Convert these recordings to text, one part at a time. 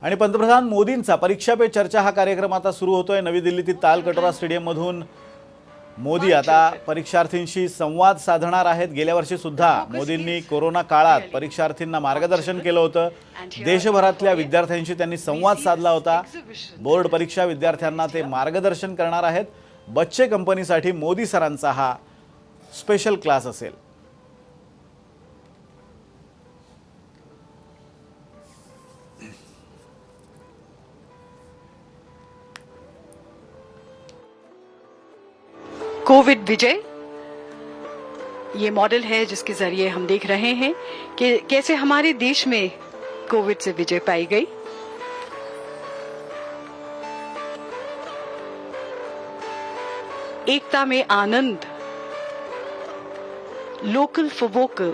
आणि पंतप्रधान मोदींचा परीक्षा पे चर्चा हा कार्यक्रम आता सुरू होतोय। नवी दिल्लीतील तालकटोरा स्टेडियम मधून मोदी आता परीक्षार्थींशी संवाद साधणार आहेत। गेल्या वर्षी सुद्धा मोदींनी कोरोना काळात परीक्षार्थींना मार्गदर्शन केलं होतं। देशभरातल्या विद्यार्थ्यांशी त्यांनी संवाद साधला होता। बोर्ड परीक्षा विद्यार्थ्यांना ते मार्गदर्शन करणार आहेत। बच्चे कंपनीसाठी मोदी सरांचा हा स्पेशल क्लास असेल। कोविड विजय ये मॉडल है जिसके जरिए हम देख रहे हैं कि कैसे हमारे देश में कोविड से विजय पाई गई। एकता में आनंद, लोकल फॉर वोकल,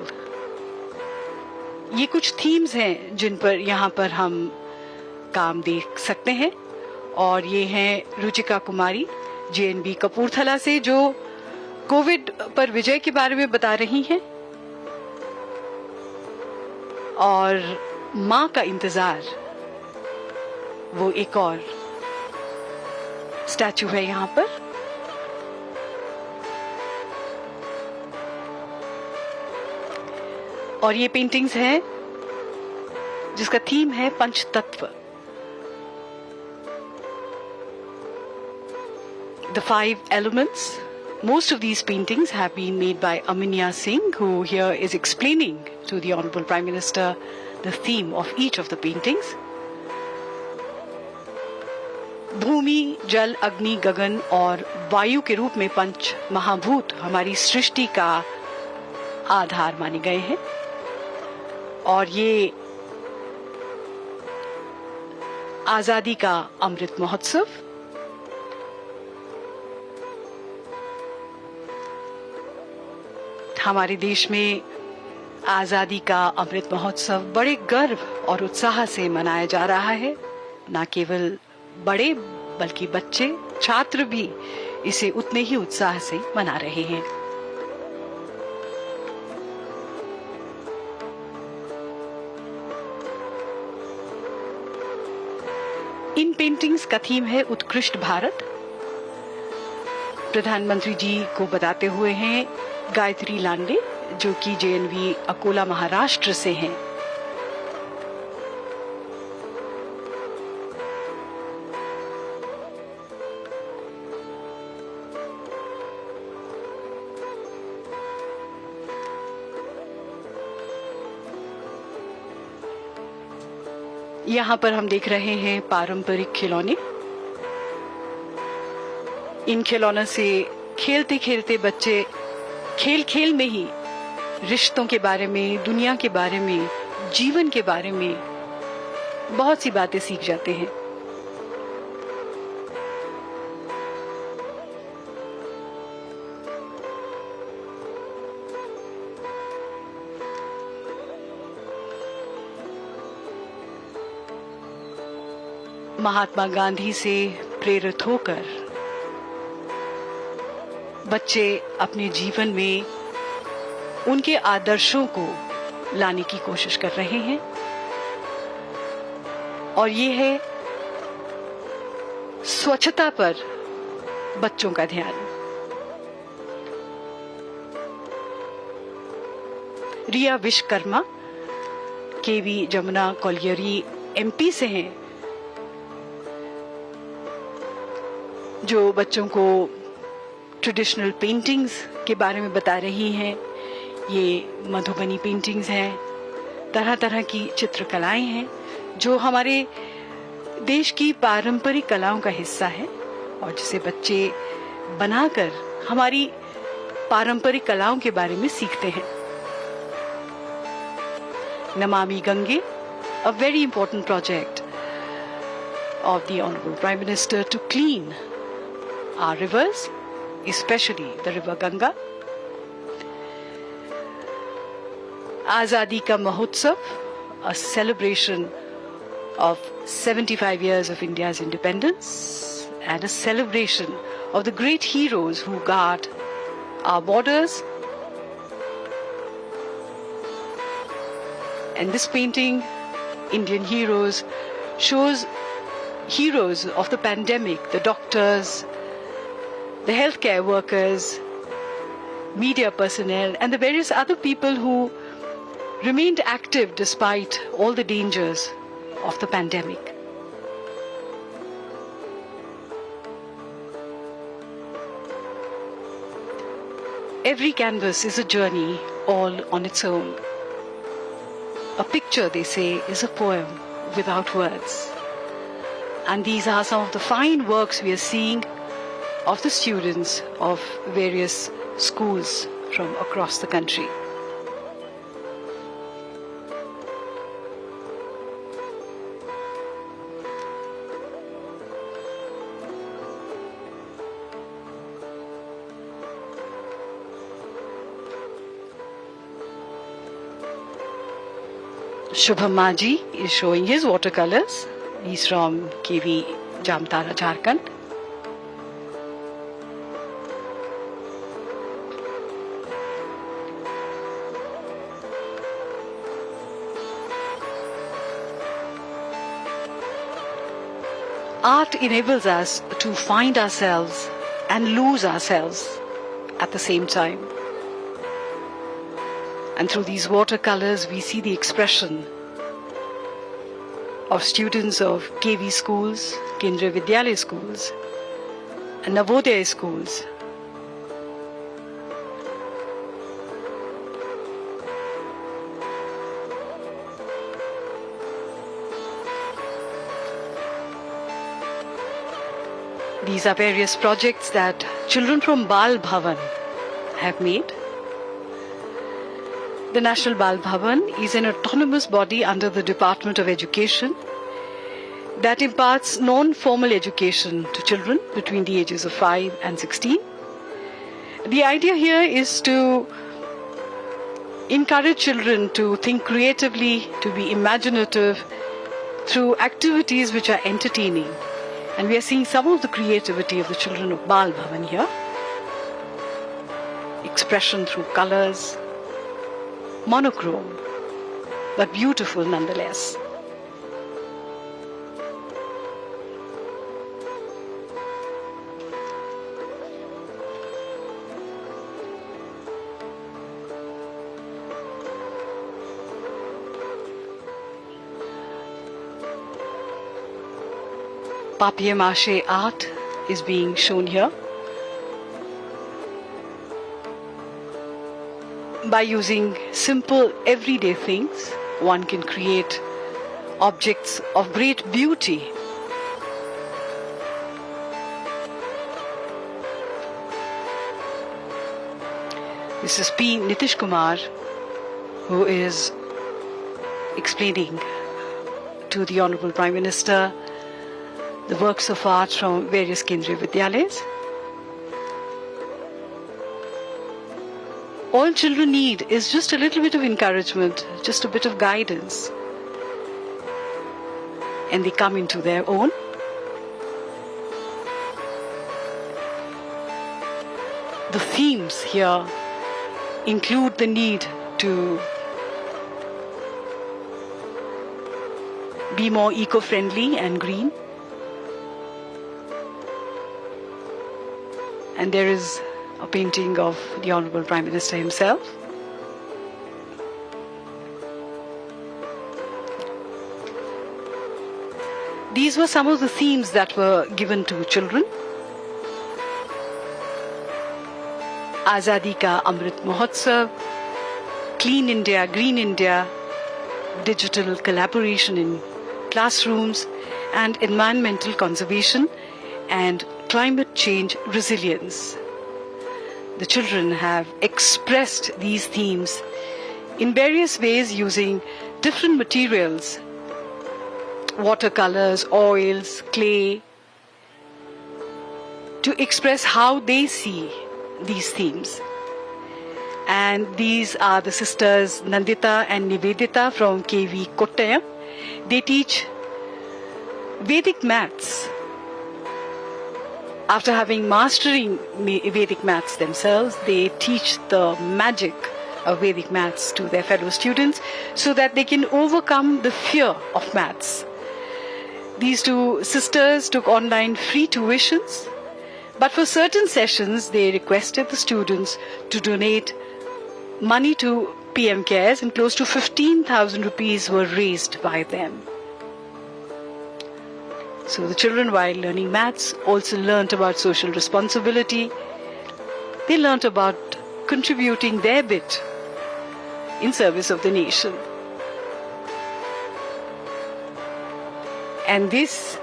ये कुछ थीम्स हैं जिन पर यहाँ पर हम काम देख सकते हैं। और ये हैं रुचिका कुमारी जेएनबी कपूरथला से, जो कोविड पर विजय के बारे में बता रही हैं। और मां का इंतजार, वो एक और स्टैचू है यहां पर। और ये पेंटिंग्स हैं जिसका थीम है पंचतत्व, the 5 elements. Most of these paintings have been made by Aminya Singh, who here is explaining to the Honorable Prime Minister the theme of each of the paintings. भूमि, जल, अग्नि, गगन और वायु के रूप में पंच महाभूत हमारी सृष्टि का आधार माने गए हैं। और ये आजादी का अमृत महोत्सव, हमारे देश में आजादी का अमृत महोत्सव बड़े गर्व और उत्साह से मनाया जा रहा है। न केवल बड़े बल्कि बच्चे, छात्र भी इसे उतने ही उत्साह से मना रहे हैं। इन पेंटिंग्स का थीम है उत्कृष्ट भारत। प्रधानमंत्री जी को बताते हुए हैं गायत्री लांडे, जो कि जेएनवी अकोला महाराष्ट्र से हैं। यहां पर हम देख रहे हैं पारंपरिक खिलौने। इन खिलौनों से खेलते खेलते बच्चे खेल खेल में ही रिश्तों के बारे में, दुनिया के बारे में, जीवन के बारे में बहुत सी बातें सीख जाते हैं। महात्मा गांधी से प्रेरित होकर बच्चे अपने जीवन में उनके आदर्शों को लाने की कोशिश कर रहे हैं। और ये है स्वच्छता पर बच्चों का ध्यान। रिया विश्वकर्मा केवी जमुना कॉलियरी एमपी से हैं, जो बच्चों को ट्रेडिशनल पेंटिंग्स के बारे में बता रही हैं। ये मधुबनी पेंटिंग्स हैं, तरह तरह की चित्रकलाएं हैं जो हमारे देश की पारंपरिक कलाओं का हिस्सा है और जिसे बच्चे बनाकर हमारी पारंपरिक कलाओं के बारे में सीखते हैं। Namami Gange, a very important project of the Honorable Prime Minister to clean our rivers, especially the river Ganga. Azadi Ka Mahotsav, a celebration of 75 years of India's independence and a celebration of the great heroes who guard our borders. And this painting, Indian heroes, shows heroes of the pandemic, the doctors, the healthcare workers, media personnel, and the various other people who remained active despite all the dangers of the pandemic. Every canvas is a journey all on its own. A picture, they say, is a poem without words. And these are some of the fine works we are seeing of the students of various schools from across the country. Shubham Maji is showing his watercolors. He's from KV Jamtara, Jharkhand. Art enables us to find ourselves and lose ourselves at the same time. And through these watercolors, we see the expression of students of KV schools, Kendriya Vidyalaya schools, and Navodaya schools. These are various projects that children from Bal Bhavan have made. The National Bal Bhavan is an autonomous body under the Department of Education that imparts non-formal education to children between the ages of 5 and 16. The idea here is to encourage children to think creatively, to be imaginative through activities which are entertaining. And we are seeing some of the creativity of the children of Bal Bhavan here. Expression through colors, monochrome, but beautiful nonetheless. Papier-mâché art is being shown here. By using simple everyday things, one can create objects of great beauty. This is P. Nitish Kumar, who is explaining to the Honorable Prime Minister the works of art from various Kendriya Vidyalayas. All children need is just a little bit of encouragement, just a bit of guidance, and they come into their own. The themes here include the need to be more eco-friendly and green. And there is a painting of the Honorable Prime Minister himself. These were some of the themes that were given to children. Azadi Ka Amrit Mahotsav, Clean India, Green India, digital collaboration in classrooms, and environmental conservation and climate change resilience. The children have expressed these themes in various ways using different materials, watercolors, oils, clay, to express how they see these themes. And these are the sisters Nandita and Nivedita from KV Kottayam. They teach Vedic maths. After having mastering Vedic maths themselves, they teach the magic of Vedic maths to their fellow students so that they can overcome the fear of maths. These two sisters took online free tuitions, but for certain sessions they requested the students to donate money to PM Cares, and close to 15,000 rupees were raised by them. So the children, while learning maths, also learnt about social responsibility. They learnt about contributing their bit in service of the nation. And this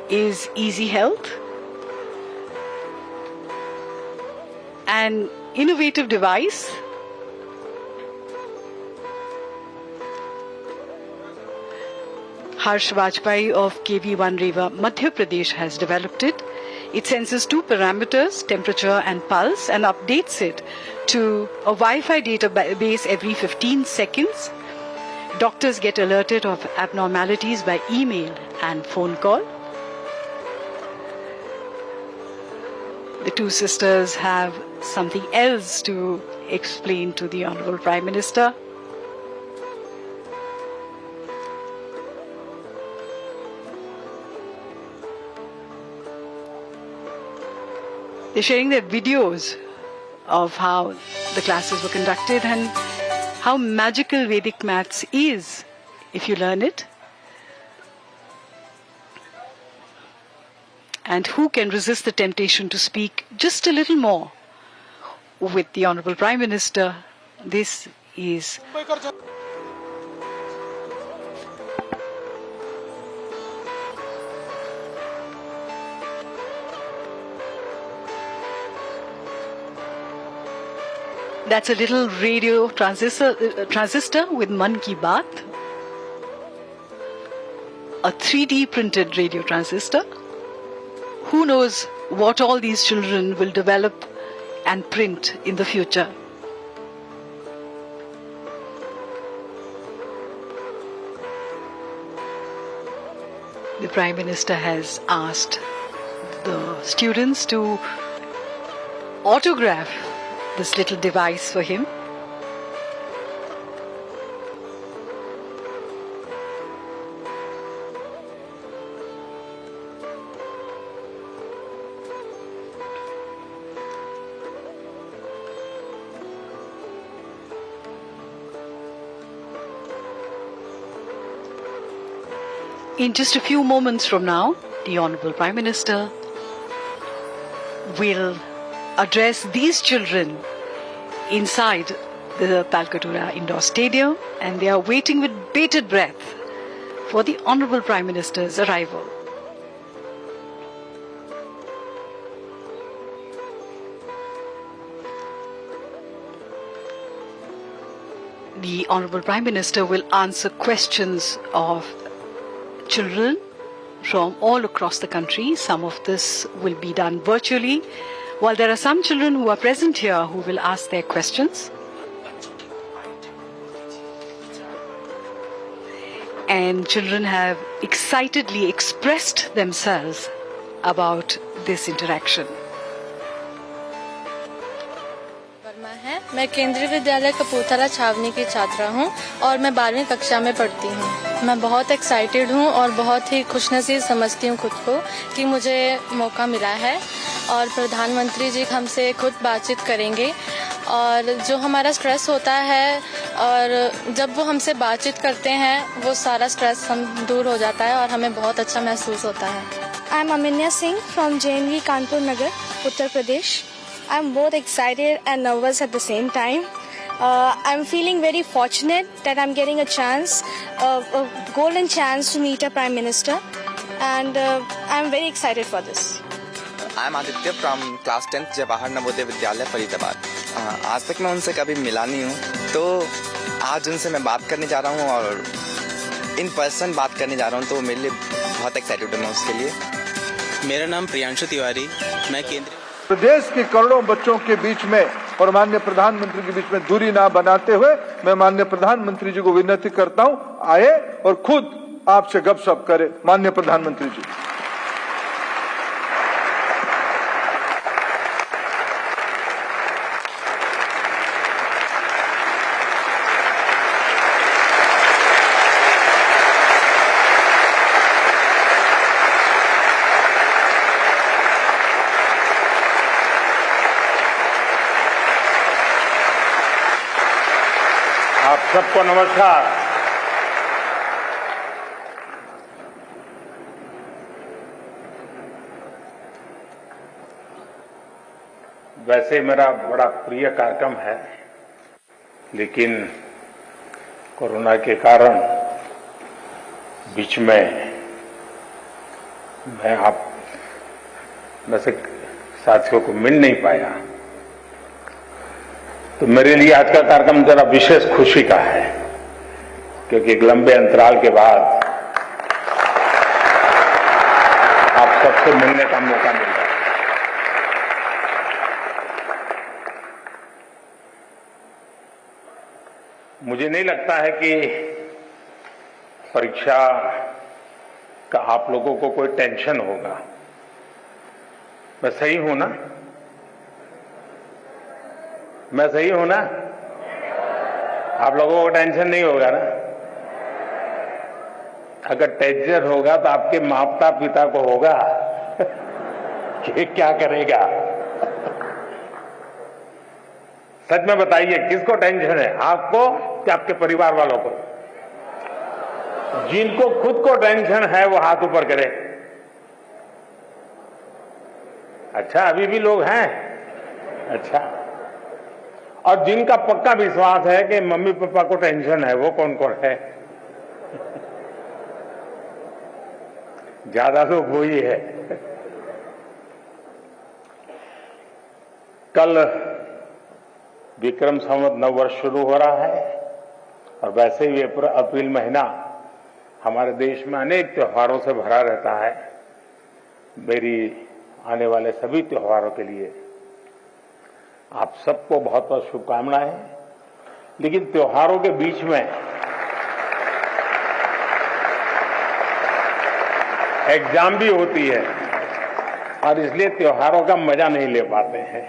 is Easy Health, an innovative device Harsh Vajpayee of KV1 Rewa, Madhya Pradesh has developed it. It senses two parameters, temperature and pulse, and updates it to a Wi-Fi database every 15 seconds. Doctors get alerted of abnormalities by email and phone call. The two sisters have something else to explain to the Honorable Prime Minister. They're sharing their videos of how the classes were conducted and how magical Vedic maths is if you learn it. And who can resist the temptation to speak just a little more with the Honorable Prime Minister? This is That's a little radio transistor with Man Ki Baat. A 3D printed radio transistor. Who knows what all these children will develop and print in the future. The Prime Minister has asked the students to autograph this little device for him. In just a few moments from now, the Honorable Prime Minister will address these children inside the Palkatura Indoor Stadium, and they are waiting with bated breath for the Honorable Prime Minister's arrival. The Honorable Prime Minister will answer questions of children from all across the country. Some of this will be done virtually, while there are some children who are present here who will ask their questions. And children have excitedly expressed themselves about this interaction. Verma है। मैं केंद्रीय विद्यालय कपूरथला छावनी की छात्रा हूं और मैं 12वीं कक्षा में पढ़ती हूं। मैं बहुत एक्साइटेड हूं और बहुत ही खुशनसीब समझती हूं खुद को कि मुझे मौका मिला है और प्रधानमंत्री जी हमसे खुद बातचीत करेंगे और जो हमारा स्ट्रेस होता है और जब वो हमसे बातचीत करते हैं वो सारा स्ट्रेस हम दूर हो जाता है और हमें बहुत अच्छा महसूस होता है। I'm Aminya Singh from JNV Kanpur Nagar, Uttar Pradesh. I'm both excited and nervous at the same time. I'm feeling very fortunate that I'm getting a chance, a golden chance to meet a Prime Minister, and I'm very excited for this. I'm Aditya from class 10th Jawahar Navodaya Vidyalaya Faridabad. आज तक मैं उनसे कभी मिला नहीं हूँ, तो आज उनसे मैं बात करने जा रहा हूँ और इन पर्सन बात करने जा रहा हूँ, तो मेरे लिए बहुत एक्साइटेड हूँ मैं उसके लिए। मेरा नाम प्रियांशु तिवारी, मैं केंद्रीय प्रदेश के करोड़ों बच्चों के बीच में और माननीय प्रधानमंत्री के बीच में दूरी ना बनाते हुए मैं माननीय प्रधानमंत्री जी को विनती करता हूँ, आए और खुद आपसे गपशप करें। माननीय प्रधानमंत्री जी, सबको नमस्कार। वैसे मेरा बड़ा प्रिय कार्यक्रम है, लेकिन कोरोना के कारण बीच में मैं आप में से साथियों को मिल नहीं पाया, तो मेरे लिए आज का कार्यक्रम जरा विशेष खुशी का है, क्योंकि एक लंबे अंतराल के बाद आप सबसे मिलने का मौका मिल रहा है। मुझे नहीं लगता है कि परीक्षा का आप लोगों को कोई टेंशन होगा। मैं सही हूं ना? मैं सही हूं ना? आप लोगों को टेंशन नहीं होगा ना? अगर टेंशन होगा तो आपके माता पिता को होगा कि क्या करेगा। सच में बताइए, किसको टेंशन है, आपको कि आपके परिवार वालों को? जिनको खुद को टेंशन है वो हाथ ऊपर करे। अच्छा, अभी भी लोग हैं? अच्छा। और जिनका पक्का विश्वास है कि मम्मी पापा को टेंशन है, वो कौन कौन है? ज्यादा लोग वही है। कल विक्रम संवत नव वर्ष शुरू हो रहा है, और वैसे ही अप्रैल महीना हमारे देश में अनेक त्योहारों से भरा रहता है। मेरी आने वाले सभी त्योहारों के लिए आप सबको बहुत बहुत शुभकामनाएं। लेकिन त्योहारों के बीच में एग्जाम भी होती है, और इसलिए त्योहारों का मजा नहीं ले पाते हैं।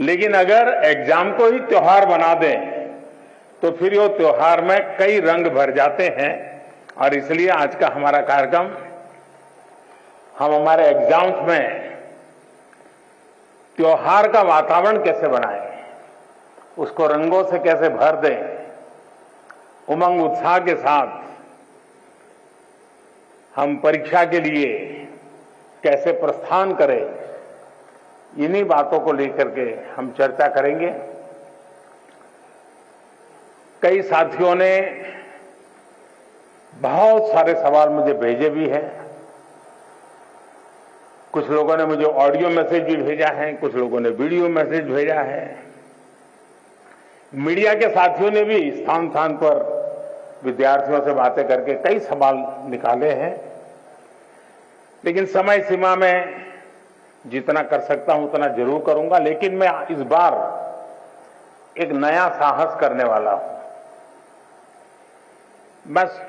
लेकिन अगर एग्जाम को ही त्योहार बना दें तो फिर वो त्योहार में कई रंग भर जाते हैं। और इसलिए आज का हमारा कार्यक्रम, हम हमारे एग्जाम्स में त्योहार का वातावरण कैसे बनाएं, उसको रंगों से कैसे भर दें, उमंग उत्साह के साथ हम परीक्षा के लिए कैसे प्रस्थान करें, इन्हीं बातों को लेकर के हम चर्चा करेंगे। कई साथियों ने बहुत सारे सवाल मुझे भेजे भी हैं। कुछ लोगों ने मुझे ऑडियो मैसेज भी भेजा है, कुछ लोगों ने वीडियो मैसेज भेजा है। मीडिया के साथियों ने भी स्थान स्थान पर विद्यार्थियों से बातें करके कई सवाल निकाले हैं। लेकिन समय सीमा में जितना कर सकता हूं उतना जरूर करूंगा। लेकिन मैं इस बार एक नया साहस करने वाला हूं। बस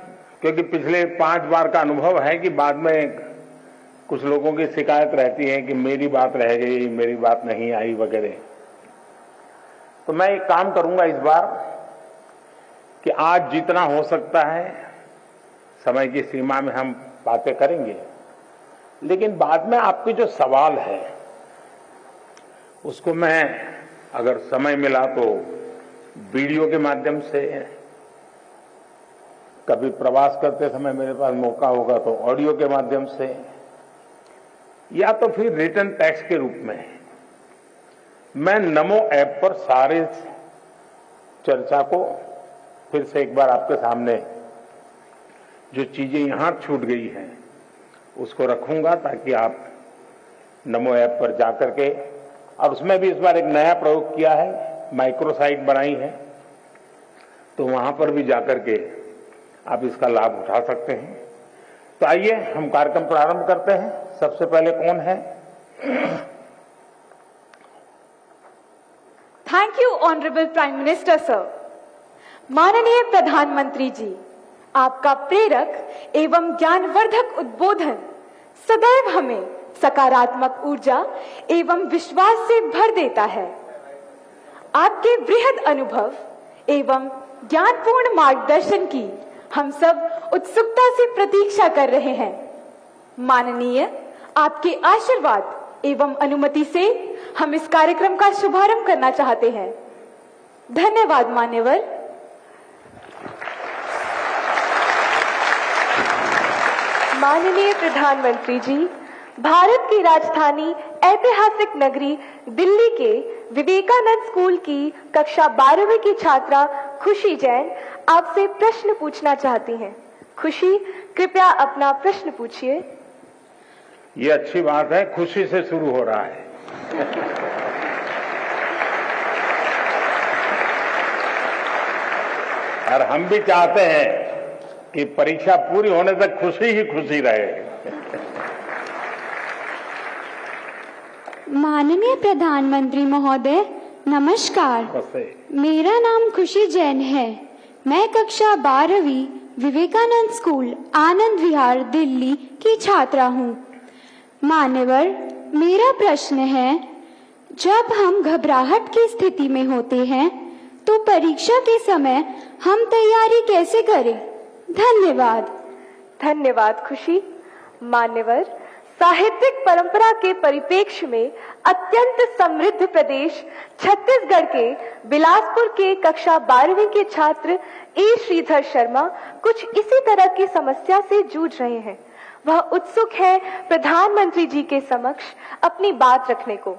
क्योंकि पिछले 5 बार का अनुभव है कि बाद में कुछ लोगों की शिकायत रहती है कि मेरी बात रह गई, मेरी बात नहीं आई वगैरह। तो मैं एक काम करूंगा इस बार कि आज जितना हो सकता है समय की सीमा में हम बातें करेंगे। लेकिन बाद में आपके जो सवाल है उसको मैं, अगर समय मिला तो वीडियो के माध्यम से, कभी प्रवास करते समय मेरे पास मौका होगा तो ऑडियो के माध्यम से, या तो फिर रिटन टेक्स्ट के रूप में मैं नमो ऐप पर सारे चर्चा को फिर से एक बार आपके सामने, जो चीजें यहां छूट गई हैं उसको रखूंगा, ताकि आप नमो ऐप पर जाकर के, और उसमें भी इस बार एक नया प्रयोग किया है, माइक्रो साइट बनाई है, तो वहां पर भी जाकर के आप इसका लाभ उठा सकते हैं। तो आइए हम कार्यक्रम प्रारंभ करते हैं। सबसे पहले कौन है? Thank you honourable prime minister sir. माननीय प्रधानमंत्री जी, आपका प्रेरक एवं ज्ञानवर्धक उद्बोधन सदैव हमें सकारात्मक ऊर्जा एवं विश्वास से भर देता है। आपके बृहद अनुभव एवं ज्ञानपूर्ण मार्गदर्शन की हम सब उत्सुकता से प्रतीक्षा कर रहे हैं। माननीय, आपके आशीर्वाद एवं अनुमति से हम इस कार्यक्रम का शुभारंभ करना चाहते हैं। धन्यवाद मान्यवर। माननीय प्रधानमंत्री जी, भारत की राजधानी ऐतिहासिक नगरी दिल्ली के विवेकानंद स्कूल की कक्षा 12वीं की छात्रा खुशी जैन आपसे प्रश्न पूछना चाहती हैं। खुशी, कृपया अपना प्रश्न पूछिए। ये अच्छी बात है, खुशी से शुरू हो रहा है। और हम भी चाहते हैं कि परीक्षा पूरी होने तक खुशी ही खुशी रहे। माननीय प्रधानमंत्री महोदय, नमस्कार। नमस्ते। मेरा नाम खुशी जैन है। मैं कक्षा 12वीं विवेकानंद स्कूल आनंद विहार दिल्ली की छात्रा हूँ। मान्यवर, मेरा प्रश्न है, जब हम घबराहट की स्थिति में होते हैं तो परीक्षा के समय हम तैयारी कैसे करें? धन्यवाद। धन्यवाद खुशी। मान्यवर, साहित्यिक परंपरा के परिप्रेक्ष्य में अत्यंत समृद्ध प्रदेश छत्तीसगढ़ के बिलासपुर के कक्षा 12वीं के छात्र ए श्रीधर शर्मा कुछ इसी तरह की समस्या से जूझ रहे हैं। वह उत्सुक है प्रधानमंत्री जी के समक्ष अपनी बात रखने को।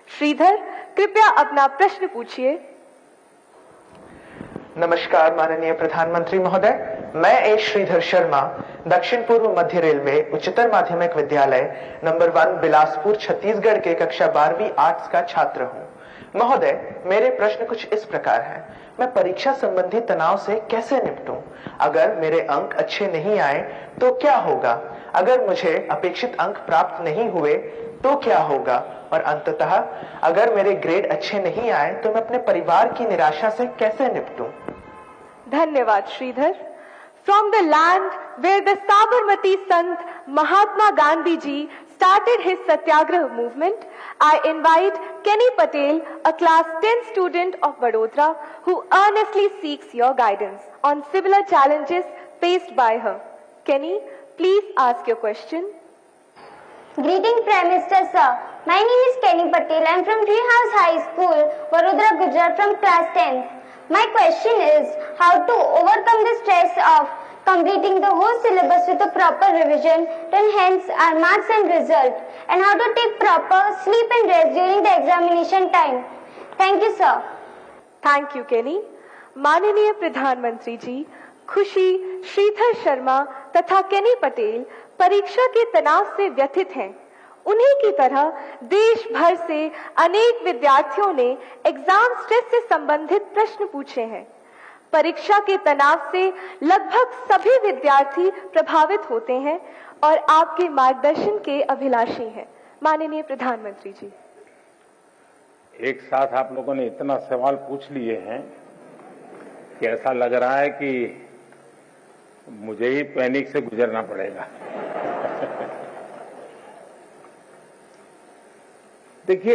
श्रीधर, कृपया अपना प्रश्न पूछिए। नमस्कार माननीय प्रधानमंत्री महोदय, मैं ए श्रीधर शर्मा दक्षिण पूर्व मध्य रेलवे उच्चतर माध्यमिक विद्यालय नंबर 1 बिलासपुर छत्तीसगढ़ के कक्षा 12वीं आर्ट्स का छात्र हूँ। महोदय, मेरे प्रश्न कुछ इस प्रकार हैं। मैं परीक्षा संबंधी तनाव से कैसे निपटूं? अगर मेरे अंक अच्छे नहीं आए तो क्या होगा? अगर मुझे अपेक्षित अंक प्राप्त नहीं हुए तो क्या होगा? और अंततः अगर मेरे ग्रेड अच्छे नहीं आए तो मैं अपने परिवार की निराशा से कैसे निपटूं? धन्यवाद Shridhar. From the land where the Sabarmati Sant Mahatma Gandhi ji started his Satyagraha movement, I invite Kenny Patel, a class 10 student of Vadodara, who earnestly seeks your guidance on similar challenges faced by her. Kenny, please ask your question. Greeting Prime Minister sir. My name is Kenny Patel. I am from Treehouse High School, Vadodara, Gujarat, from class 10th. My question is how to overcome the stress of completing the whole syllabus with a proper revision to enhance our marks and result, and how to take proper sleep and rest during the examination time. Thank you, sir. Thank you, Kenny. माननीय प्रधानमंत्री जी, खुशी, श्रीधर शर्मा तथा केनी पटेल परीक्षा के तनाव से व्यथित हैं। उन्हीं की तरह देश भर से अनेक विद्यार्थियों ने एग्जाम स्ट्रेस से संबंधित प्रश्न पूछे हैं। परीक्षा के तनाव से लगभग सभी विद्यार्थी प्रभावित होते हैं और आपके मार्गदर्शन के अभिलाषी हैं। माननीय प्रधानमंत्री जी, एक साथ आप लोगों ने इतना सवाल पूछ लिए हैं कि ऐसा लग रहा है कि मुझे ही पैनिक से गुजरना पड़ेगा। देखिए,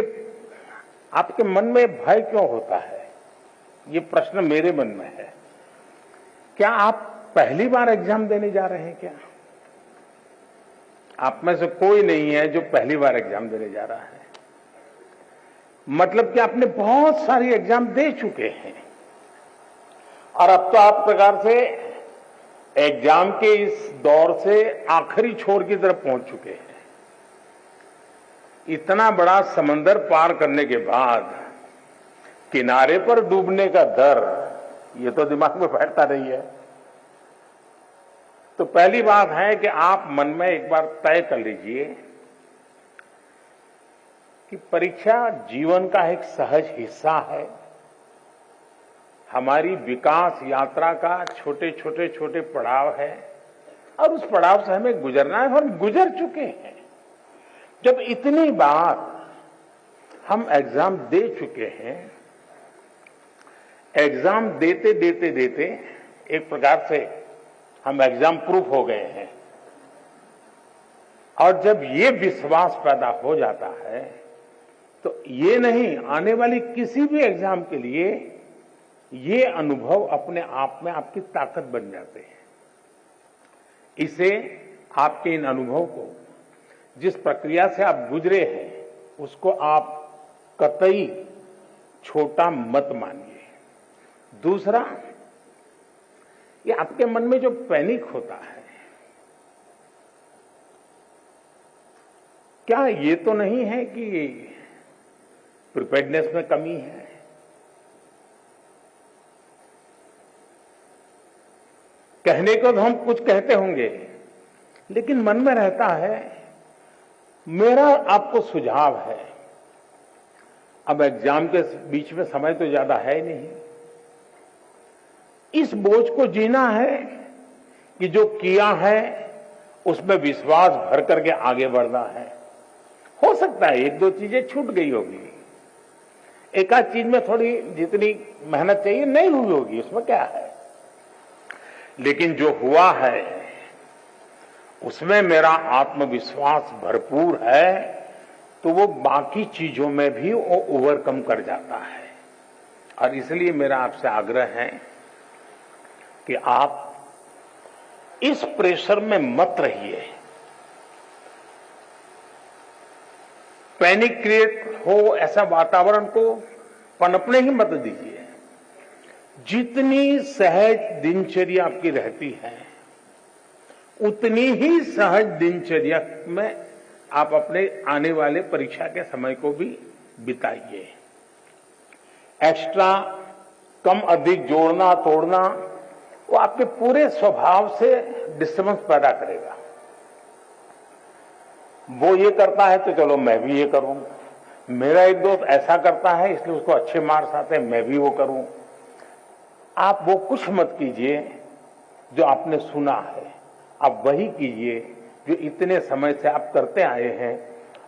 आपके मन में भय क्यों होता है, ये प्रश्न मेरे मन में है। क्या आप पहली बार एग्जाम देने जा रहे हैं? क्या आप में से कोई नहीं है जो पहली बार एग्जाम देने जा रहा है? मतलब कि आपने बहुत सारी एग्जाम दे चुके हैं और अब तो आप प्रकार से एग्जाम के इस दौर से आखिरी छोर की तरफ पहुंच चुके हैं। इतना बड़ा समंदर पार करने के बाद किनारे पर डूबने का डर, ये तो दिमाग में बैठता नहीं है। तो पहली बात है कि आप मन में एक बार तय कर लीजिए कि परीक्षा जीवन का एक सहज हिस्सा है। हमारी विकास यात्रा का छोटे छोटे पड़ाव है और उस पड़ाव से हमें गुजरना है और हम गुजर चुके हैं। जब इतनी बार हम एग्जाम दे चुके हैं, एग्जाम देते एक प्रकार से हम एग्जाम प्रूफ हो गए हैं। और जब ये विश्वास पैदा हो जाता है तो ये नहीं, आने वाली किसी भी एग्जाम के लिए ये अनुभव अपने आप में आपकी ताकत बन जाते हैं। इसे, आपके इन अनुभव को, जिस प्रक्रिया से आप गुजरे हैं, उसको आप कतई छोटा मत मानिए। दूसरा, ये आपके मन में जो पैनिक होता है, क्या ये तो नहीं है कि प्रिपेयर्डनेस में कमी है? कहने को तो हम कुछ कहते होंगे, लेकिन मन में रहता है। मेरा आपको सुझाव है, अब एग्जाम के बीच में समय तो ज्यादा है नहीं, इस बोझ को जीना है कि जो किया है उसमें विश्वास भर करके आगे बढ़ना है। हो सकता है एक दो चीजें छूट गई होगी, एक आध चीज में थोड़ी जितनी मेहनत चाहिए नहीं हुई होगी, उसमें क्या है, लेकिन जो हुआ है उसमें मेरा आत्मविश्वास भरपूर है, तो वो बाकी चीजों में भी वो ओवरकम कर जाता है। और इसलिए मेरा आपसे आग्रह है कि आप इस प्रेशर में मत रहिए, पैनिक क्रिएट हो ऐसा वातावरण को पनपने ही मत दीजिए। जितनी सहज दिनचर्या आपकी रहती है, उतनी ही सहज दिनचर्या में आप अपने आने वाले परीक्षा के समय को भी बिताइए। एक्स्ट्रा कम अधिक जोड़ना तोड़ना वो आपके पूरे स्वभाव से डिस्टर्बेंस पैदा करेगा। वो ये करता है तो चलो मैं भी ये करूं, मेरा एक दोस्त ऐसा करता है इसलिए उसको अच्छे मार्क्स आते हैं, मैं भी वो करूं। आप वो कुछ मत कीजिए जो आपने सुना है, आप वही कीजिए जो इतने समय से आप करते आए हैं,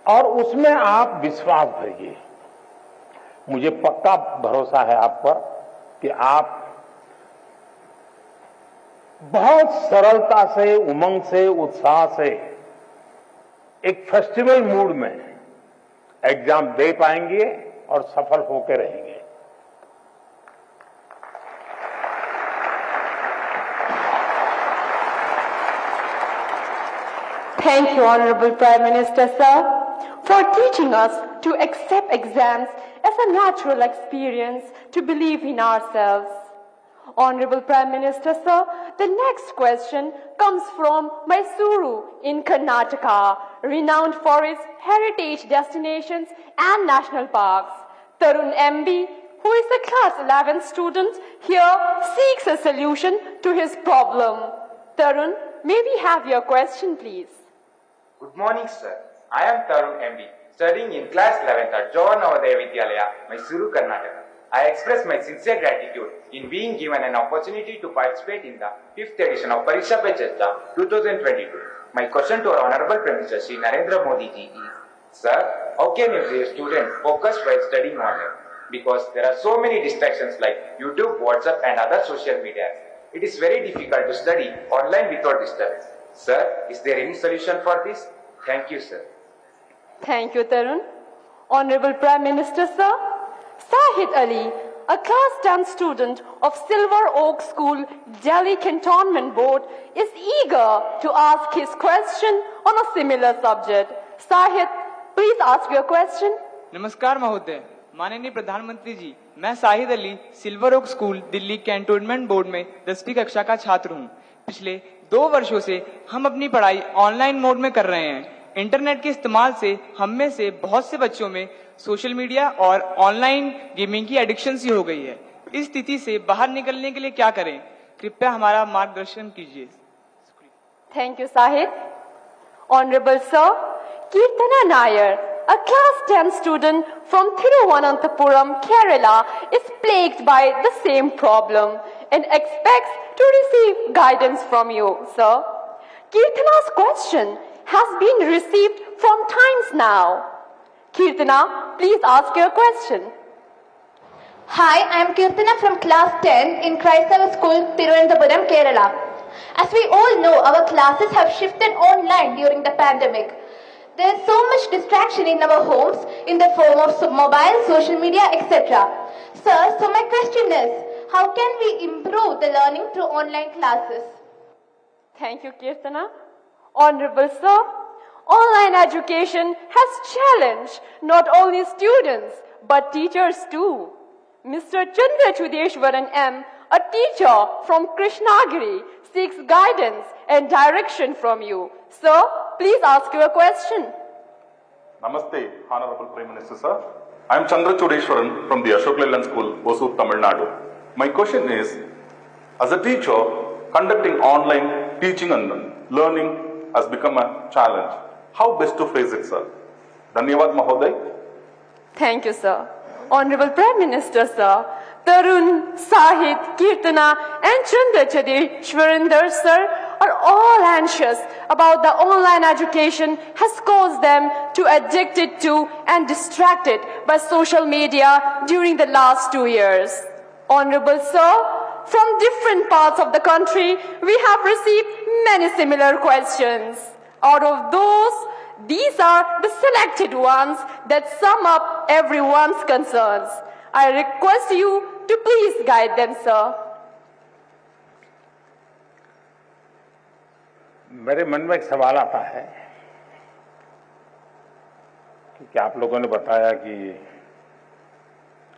और उसमें आप विश्वास भरिए। मुझे पक्का भरोसा है आप पर कि आप बहुत सरलता से, उमंग से, उत्साह से, एक फेस्टिवल मूड में एग्जाम दे पाएंगे और सफल होकर रहेंगे। Thank you, Honorable Prime Minister, sir, for teaching us to accept exams as a natural experience, to believe in ourselves. Honorable Prime Minister, sir, the next question comes from Mysuru in Karnataka, renowned for its heritage destinations and national parks. Tarun MB, who is a class 11 student here, seeks a solution to his problem. Tarun, may we have your question, please? Good morning, sir. I am Tarun MB, studying in class 11th at Jawahar Navodaya Vidyalaya, Mysuru, Karnataka. I express my sincere gratitude in being given an opportunity to participate in the 5th edition of Pariksha Pe Charcha 2022. My question to our Honorable Prime Minister Shri Narendra Modi ji is, sir, how can a student focus while studying online? Because there are so many distractions like YouTube, WhatsApp and other social media. It is very difficult to study online without disturbance. Sir, is there any solution for this? Thank you, sir. Thank you, Tarun. Honorable Prime Minister, sir, Sahid Ali, a class 10 student of Silver Oak School, Delhi Cantonment Board, is eager to ask his question on a similar subject. Sahid, please ask your question. नमस्कार महोदय, माननीय प्रधानमंत्री जी, मैं Sahid Ali Silver Oak School Delhi Cantonment Board में 10वीं कक्षा का छात्र हूँ। पिछले 2 वर्षों से हम अपनी पढ़ाई ऑनलाइन मोड में कर रहे हैं। इंटरनेट के इस्तेमाल से हम में से बहुत से बच्चों में सोशल मीडिया और ऑनलाइन गेमिंग की एडिक्शन सी हो गई है। इस स्थिति से बाहर निकलने के लिए क्या करें? कृपया हमारा मार्गदर्शन कीजिए। Thank you, Sahid. Honorable Sir, Kirtana Nair, a class 10 student from Thiruvananthapuram, Kerala, is plagued by the same problem and expects to receive guidance from you, sir. Kirtana's question has been received from times now. Kirtana, please ask your question. Hi, I am Kirtana from class 10 in Christava School, Thiruvananthapuram, Kerala. As we all know, our classes have shifted online during the pandemic. There is so much distraction in our homes in the form of mobile, social media, etc. Sir, so my question is, how can we improve the learning through online classes? Thank you, Kirtana. Honorable Sir, online education has challenged not only students but teachers too. Mr. Chandra Chudeshwaran M., a teacher from Krishnagiri, seeks guidance and direction from you. Sir, please ask your question. Namaste, Honorable Prime Minister Sir. I am Chandra Chodeshwaran from the Ashok Leyland School, Hosur, Tamil Nadu. My question is, as a teacher, conducting online teaching and learning has become a challenge. How best to face it, sir? Dhanyavad, Mahoday. Thank you, sir. Honorable Prime Minister, sir, Tarun, Sahit, Kirtana, and Chandra sir are all anxious about the online education has caused them to addicted to and distracted by social media during the last 2 years. Honorable sir, from different parts of the country, we have received many similar questions. Out of those, these are the selected ones that sum up everyone's concerns. I request you to please guide them, sir. मेरे मन में एक सवाल आता है कि क्या आप लोगों ने बताया कि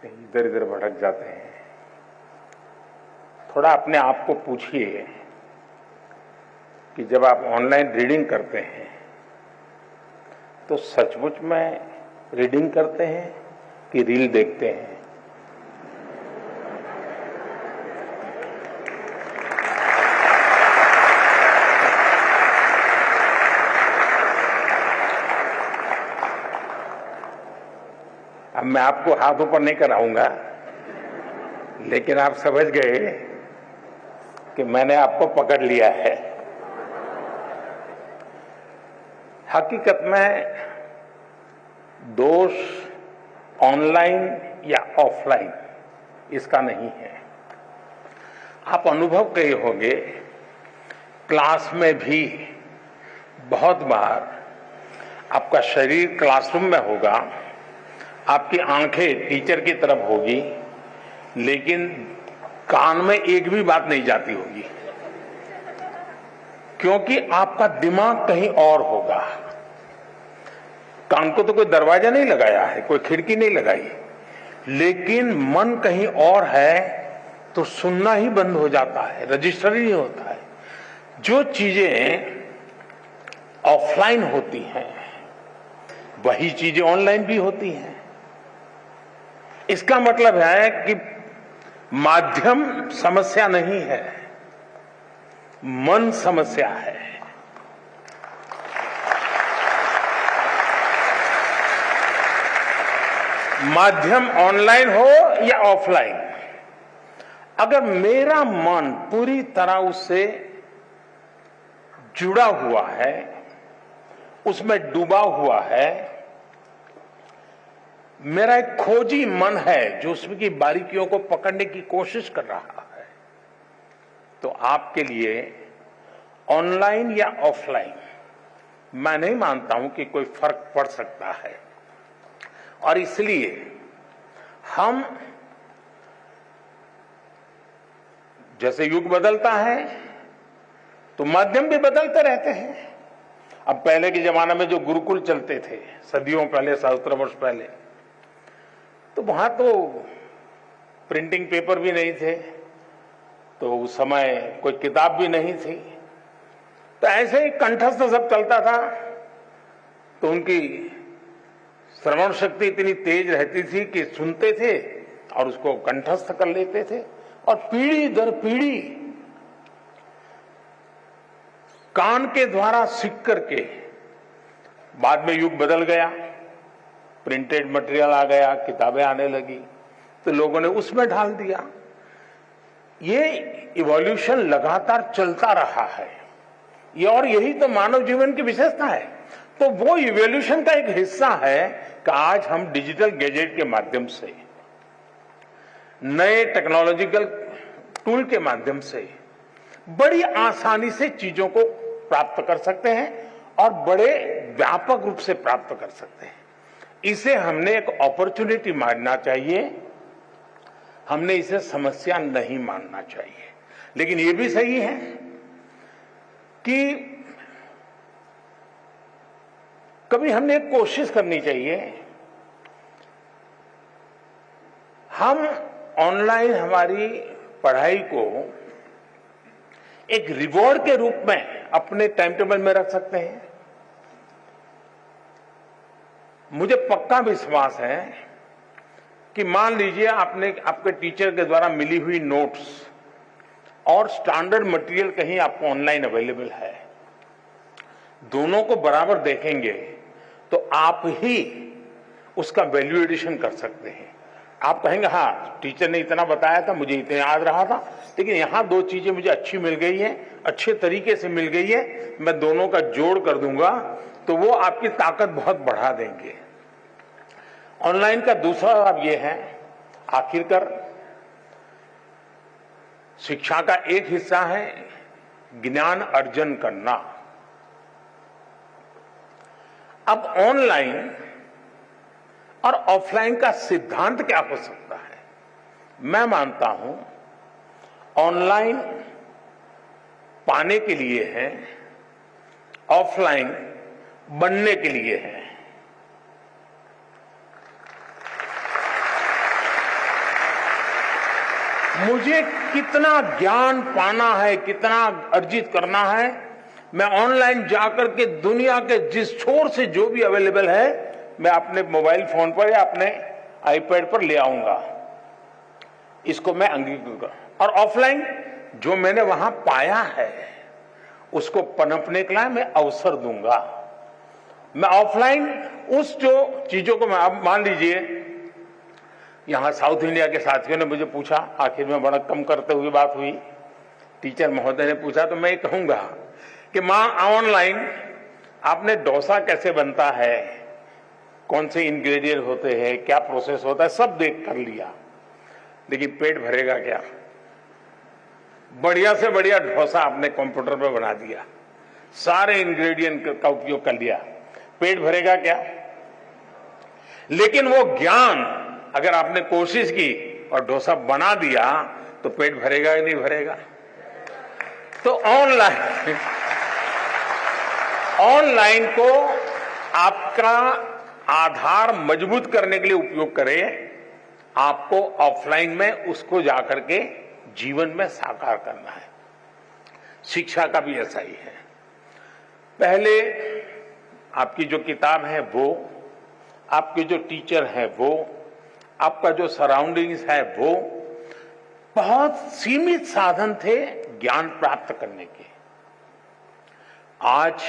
कहीं इधर इधर भटक जाते हैं। थोड़ा अपने आप को पूछिए कि जब आप ऑनलाइन रीडिंग करते हैं तो सचमुच में रीडिंग करते हैं कि रील देखते हैं। अब मैं आपको हाथ ऊपर नहीं कराऊंगा, लेकिन आप समझ गए कि मैंने आपको पकड़ लिया है। हकीकत में दोष ऑनलाइन या ऑफलाइन इसका नहीं है। आप अनुभव किए होंगे, क्लास में भी बहुत बार आपका शरीर क्लासरूम में होगा, आपकी आंखें टीचर की तरफ होगी, लेकिन कान में एक भी बात नहीं जाती होगी, क्योंकि आपका दिमाग कहीं और होगा। कान को तो कोई दरवाजा नहीं लगाया है, कोई खिड़की नहीं लगाई, लेकिन मन कहीं और है तो सुनना ही बंद हो जाता है, रजिस्टर ही नहीं होता है। जो चीजें ऑफलाइन होती हैं वही चीजें ऑनलाइन भी होती हैं। इसका मतलब है कि माध्यम समस्या नहीं है, मन समस्या है। माध्यम ऑनलाइन हो या ऑफलाइन, अगर मेरा मन पूरी तरह उससे जुड़ा हुआ है, उसमें डूबा हुआ है, मेरा एक खोजी मन है जो उसकी बारीकियों को पकड़ने की कोशिश कर रहा है, तो आपके लिए ऑनलाइन या ऑफलाइन मैं नहीं मानता हूं कि कोई फर्क पड़ सकता है। और इसलिए हम, जैसे युग बदलता है तो माध्यम भी बदलते रहते हैं। अब पहले के जमाने में जो गुरुकुल चलते थे, सदियों पहले, सहस्त्र वर्ष पहले, तो वहां तो प्रिंटिंग पेपर भी नहीं थे, तो उस समय कोई किताब भी नहीं थी, तो ऐसे ही कंठस्थ सब चलता था। तो उनकी श्रवण शक्ति इतनी तेज रहती थी कि सुनते थे और उसको कंठस्थ कर लेते थे, और पीढ़ी दर पीढ़ी कान के द्वारा सीख करके, बाद में युग बदल गया, प्रिंटेड मटेरियल आ गया, किताबें आने लगी, तो लोगों ने उसमें ढाल दिया। ये इवोल्यूशन लगातार चलता रहा है, ये, और यही तो मानव जीवन की विशेषता है। तो वो इवोल्यूशन का एक हिस्सा है कि आज हम डिजिटल गैजेट के माध्यम से, नए टेक्नोलॉजिकल टूल के माध्यम से बड़ी आसानी से चीजों को प्राप्त कर सकते हैं और बड़े व्यापक रूप से प्राप्त कर सकते हैं। इसे हमने एक अपॉर्चुनिटी मानना चाहिए, हमने इसे समस्या नहीं मानना चाहिए। लेकिन ये भी सही है कि कभी हमने एक कोशिश करनी चाहिए, हम ऑनलाइन हमारी पढ़ाई को एक रिवॉर्ड के रूप में अपने टाइम टेबल में रख सकते हैं। मुझे पक्का विश्वास है कि मान लीजिए आपने आपके टीचर के द्वारा मिली हुई नोट्स और स्टैंडर्ड मटेरियल कहीं आपको ऑनलाइन अवेलेबल है, दोनों को बराबर देखेंगे तो आप ही उसका वैल्यू एडिशन कर सकते हैं। आप कहेंगे हाँ टीचर ने इतना बताया था, मुझे इतना याद रहा था, लेकिन यहाँ दो चीजें मुझे अच्छी मिल गई है, अच्छे तरीके से मिल गई है, मैं दोनों का जोड़ कर दूंगा, तो वो आपकी ताकत बहुत बढ़ा देंगे। ऑनलाइन का दूसरा लाभ ये है, आखिरकार शिक्षा का एक हिस्सा है ज्ञान अर्जन करना। अब ऑनलाइन और ऑफलाइन का सिद्धांत क्या हो सकता है? मैं मानता हूं ऑनलाइन पाने के लिए है, ऑफलाइन बनने के लिए है। मुझे कितना ज्ञान पाना है, कितना अर्जित करना है, मैं ऑनलाइन जाकर के दुनिया के जिस छोर से जो भी अवेलेबल है मैं अपने मोबाइल फोन पर या अपने आईपैड पर ले आऊंगा, इसको मैं अंगीकार। और ऑफलाइन जो मैंने वहां पाया है उसको पनपने के लिए मैं अवसर दूंगा। मैं ऑफलाइन उस जो चीजों को मैं, अब मान लीजिए यहां साउथ इंडिया के साथियों ने मुझे पूछा, आखिर में बड़ा कम करते हुए बात हुई, टीचर महोदय ने पूछा, तो मैं ये कहूंगा कि मां ऑनलाइन आपने डोसा कैसे बनता है, कौन से इंग्रेडिएंट होते हैं, क्या प्रोसेस होता है, सब देख कर लिया, लेकिन पेट भरेगा क्या? बढ़िया से बढ़िया डोसा आपने कंप्यूटर पर बना दिया, सारे इंग्रेडिएंट का उपयोग कर लिया, पेट भरेगा क्या? लेकिन वो ज्ञान अगर आपने कोशिश की और डोसा बना दिया तो पेट भरेगा या नहीं भरेगा? तो ऑनलाइन को आपका आधार मजबूत करने के लिए उपयोग करें, आपको ऑफलाइन में उसको जाकर के जीवन में साकार करना है। शिक्षा का भी ऐसा ही है। पहले आपकी जो किताब है वो, आपके जो टीचर है वो, आपका जो सराउंडिंग्स है वो, बहुत सीमित साधन थे ज्ञान प्राप्त करने के। आज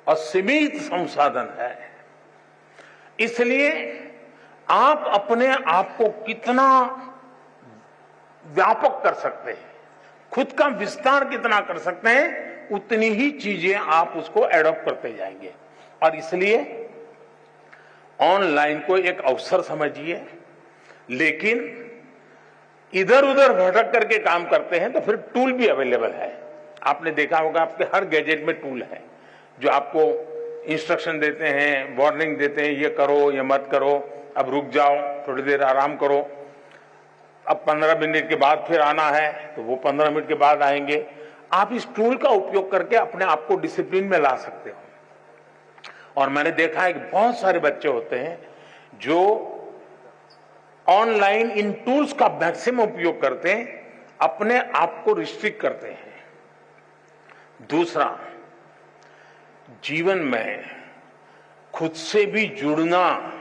असीमित संसाधन है, इसलिए आप अपने आप को कितना व्यापक कर सकते हैं, खुद का विस्तार कितना कर सकते हैं, उतनी ही चीजें आप उसको एडॉप्ट करते जाएंगे। और इसलिए ऑनलाइन को एक अवसर समझिए, लेकिन इधर उधर भटक करके काम करते हैं तो फिर टूल भी अवेलेबल है। आपने देखा होगा आपके हर गैजेट में टूल है जो आपको इंस्ट्रक्शन देते हैं, वार्निंग देते हैं, ये करो, ये मत करो, अब रुक जाओ, थोड़ी देर आराम करो, अब 15 मिनट के बाद फिर आना है तो वो 15 मिनट के बाद आएंगे। आप इस टूल का उपयोग करके अपने आप को डिसिप्लिन में ला सकते हो। और मैंने देखा है कि बहुत सारे बच्चे होते हैं जो ऑनलाइन इन टूल्स का मैक्सिमम उपयोग करते हैं, अपने आप को रिस्ट्रिक्ट करते हैं। दूसरा, जीवन में खुद से भी जुड़ना